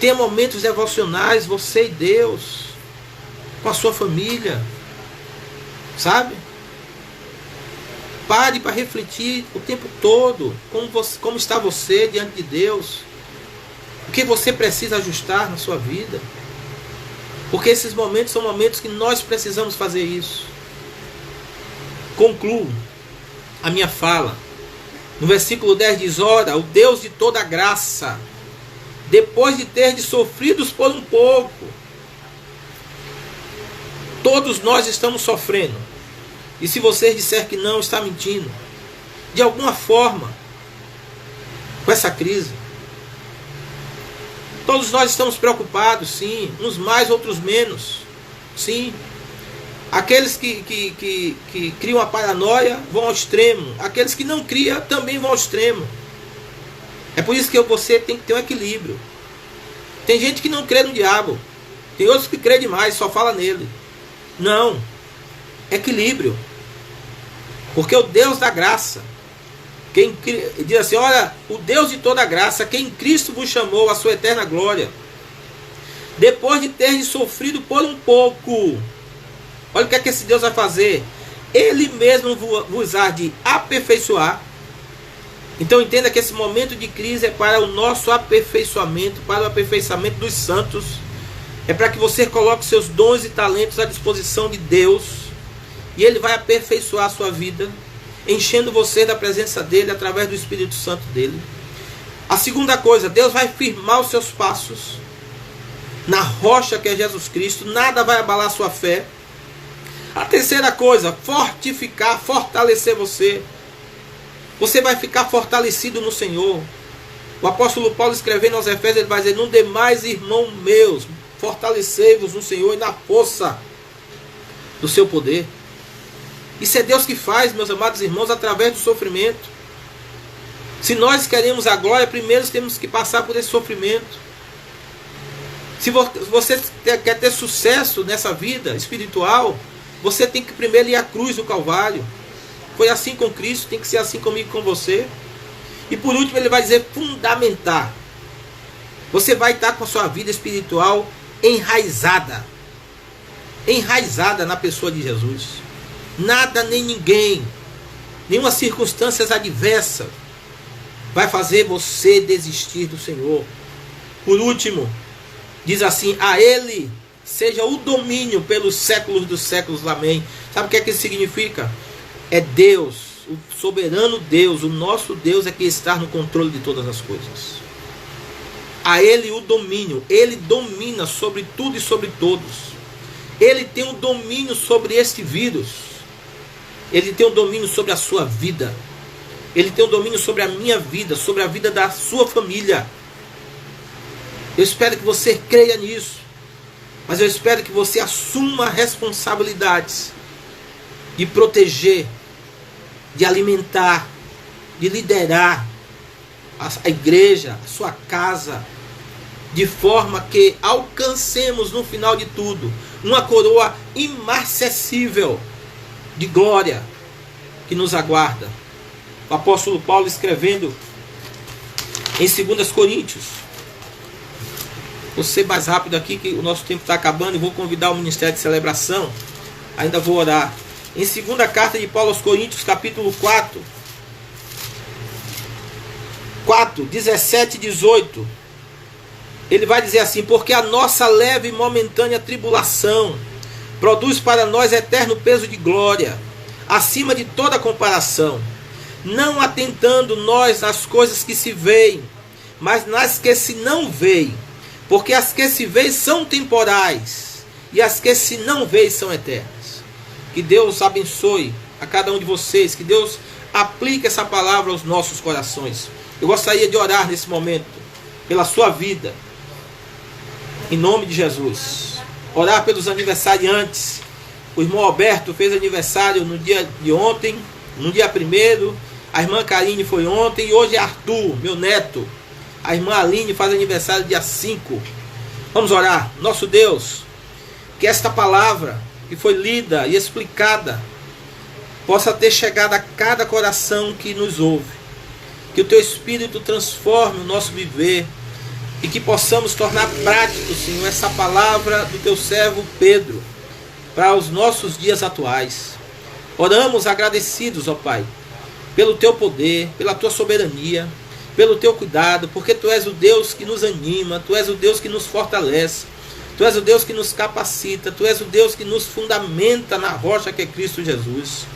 Tenha momentos devocionais, você e Deus, com a sua família. Sabe? Pare para refletir o tempo todo como está você diante de Deus. O que você precisa ajustar na sua vida. Porque esses momentos são momentos que nós precisamos fazer isso. Concluo a minha fala. No versículo 10 diz, ora, o Deus de toda graça, depois de ter sofrido por um pouco, todos nós estamos sofrendo. E se você disser que não, está mentindo. De alguma forma, com essa crise. Todos nós estamos preocupados, sim. Uns mais, outros menos. Sim. Aqueles que criam a paranoia vão ao extremo. Aqueles que não criam também vão ao extremo. É por isso que você tem que ter um equilíbrio. Tem gente que não crê no diabo. Tem outros que crê demais, só fala nele. Não. Equilíbrio. Porque o Deus da graça, diz assim, olha, o Deus de toda graça, que em Cristo vos chamou a sua eterna glória, depois de ter sofrido por um pouco, olha o que é que esse Deus vai fazer, Ele mesmo vos há de aperfeiçoar. Então entenda que esse momento de crise é para o nosso aperfeiçoamento, para o aperfeiçoamento dos santos, é para que você coloque seus dons e talentos à disposição de Deus, e Ele vai aperfeiçoar a sua vida, enchendo você da presença dEle, através do Espírito Santo dEle. A segunda coisa, Deus vai firmar os seus passos na rocha que é Jesus Cristo, nada vai abalar a sua fé. A terceira coisa, fortificar, fortalecer você. Você vai ficar fortalecido no Senhor. O apóstolo Paulo escrevendo aos Efésios, ele vai dizer, no demais, irmãos meus, fortalecei-vos no Senhor e na força do seu poder. Isso é Deus que faz, meus amados irmãos, através do sofrimento. Se nós queremos a glória, primeiro temos que passar por esse sofrimento. Se você quer ter sucesso nessa vida espiritual, você tem que primeiro ir à cruz do Calvário. Foi assim com Cristo, tem que ser assim comigo e com você. E por último ele vai dizer fundamentar. Você vai estar com a sua vida espiritual enraizada. Enraizada na pessoa de Jesus. Nada nem ninguém, nenhuma circunstância adversa vai fazer você desistir do Senhor. Por último, diz assim, a Ele seja o domínio pelos séculos dos séculos. Amém. Sabe o que é que isso significa? É Deus, o soberano Deus, o nosso Deus é que está no controle de todas as coisas. A Ele o domínio. Ele domina sobre tudo e sobre todos. Ele tem o domínio sobre este vírus. Ele tem o domínio sobre a sua vida. Ele tem o domínio sobre a minha vida, sobre a vida da sua família. Eu espero que você creia nisso. Mas eu espero que você assuma responsabilidades de proteger, de alimentar, de liderar a igreja, a sua casa, de forma que alcancemos no final de tudo uma coroa imarcessível de glória que nos aguarda. O apóstolo Paulo escrevendo em 2 Coríntios. Vou ser mais rápido aqui que o nosso tempo está acabando e vou convidar o Ministério de Celebração. Ainda vou orar. Em 2ª carta de Paulo aos Coríntios, capítulo 4, 17 e 18. Ele vai dizer assim: porque a nossa leve e momentânea tribulação produz para nós eterno peso de glória, acima de toda comparação, não atentando nós nas coisas que se veem, mas nas que se não veem, porque as que se veem são temporais, e as que se não veem são eternas. Que Deus abençoe a cada um de vocês, que Deus aplique essa palavra aos nossos corações. Eu gostaria de orar nesse momento pela sua vida, em nome de Jesus. Orar pelos aniversariantes. O irmão Alberto fez aniversário no dia de ontem, no dia 1º. A irmã Karine foi ontem, e hoje é Arthur, meu neto. A irmã Aline faz aniversário dia 5. Vamos orar. Nosso Deus, que esta palavra que foi lida e explicada possa ter chegado a cada coração que nos ouve. Que o Teu Espírito transforme o nosso viver e que possamos tornar prático, Senhor, essa palavra do Teu servo Pedro para os nossos dias atuais. Oramos agradecidos, ó Pai, pelo Teu poder, pela Tua soberania, pelo Teu cuidado, porque Tu és o Deus que nos anima, Tu és o Deus que nos fortalece, Tu és o Deus que nos capacita, Tu és o Deus que nos fundamenta na rocha que é Cristo Jesus.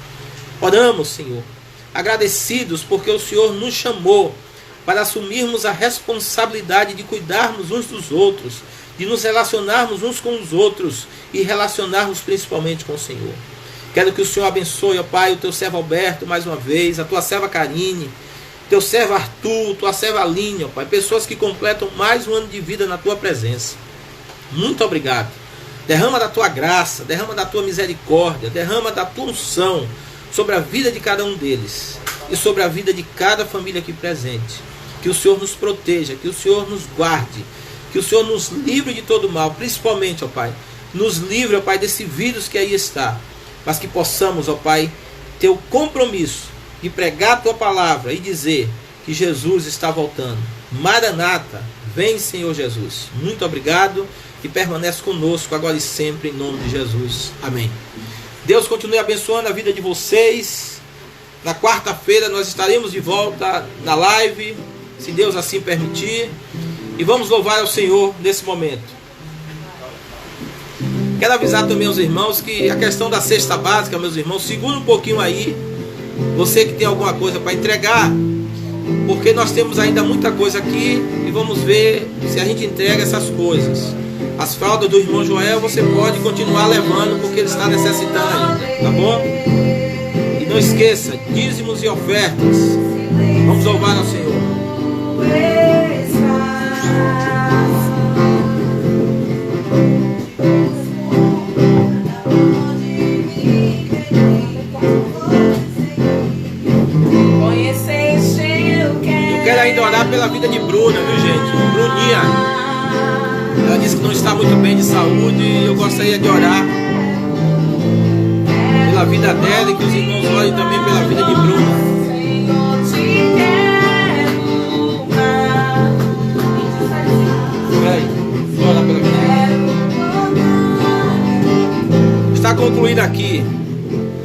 Oramos, Senhor, agradecidos porque o Senhor nos chamou para assumirmos a responsabilidade de cuidarmos uns dos outros, de nos relacionarmos uns com os outros e relacionarmos principalmente com o Senhor. Quero que o Senhor abençoe, ó Pai, o Teu servo Alberto mais uma vez, a Tua serva Karine, Teu servo Arthur, Tua serva Aline, ó Pai, pessoas que completam mais um ano de vida na Tua presença. Muito obrigado. Derrama da Tua graça, derrama da Tua misericórdia, derrama da Tua unção sobre a vida de cada um deles e sobre a vida de cada família aqui presente. Que o Senhor nos proteja, que o Senhor nos guarde, que o Senhor nos livre de todo mal, principalmente, ó Pai, nos livre, ó Pai, desse vírus que aí está, mas que possamos, ó Pai, ter o compromisso de pregar a Tua palavra e dizer que Jesus está voltando. Maranata, vem, Senhor Jesus. Muito obrigado e permanece conosco agora e sempre, em nome de Jesus. Amém. Deus continue abençoando a vida de vocês. Na quarta-feira nós estaremos de volta na live, se Deus assim permitir, e vamos louvar ao Senhor nesse momento. Quero avisar também aos irmãos que a questão da cesta básica, meus irmãos, segura um pouquinho aí, você que tem alguma coisa para entregar, porque nós temos ainda muita coisa aqui e vamos ver se a gente entrega essas coisas. As fraldas do irmão Joel você pode continuar levando porque ele está necessitando ainda, tá bom? E não esqueça, dízimos e ofertas. Vamos louvar ao Senhor. Eu quero ainda orar pela vida de Bruna, viu, gente? Bruninha. Ela disse que não está muito bem de saúde e eu gostaria de orar pela vida dela e que os irmãos orem também pela vida de Bruna. Ora pela vida. Está concluído aqui.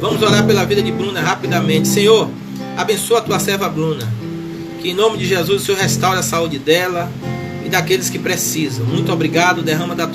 Vamos orar pela vida de Bruna rapidamente. Senhor, abençoa a Tua serva Bruna. Que em nome de Jesus o Senhor restaure a saúde dela e daqueles que precisam. Muito obrigado, derrama da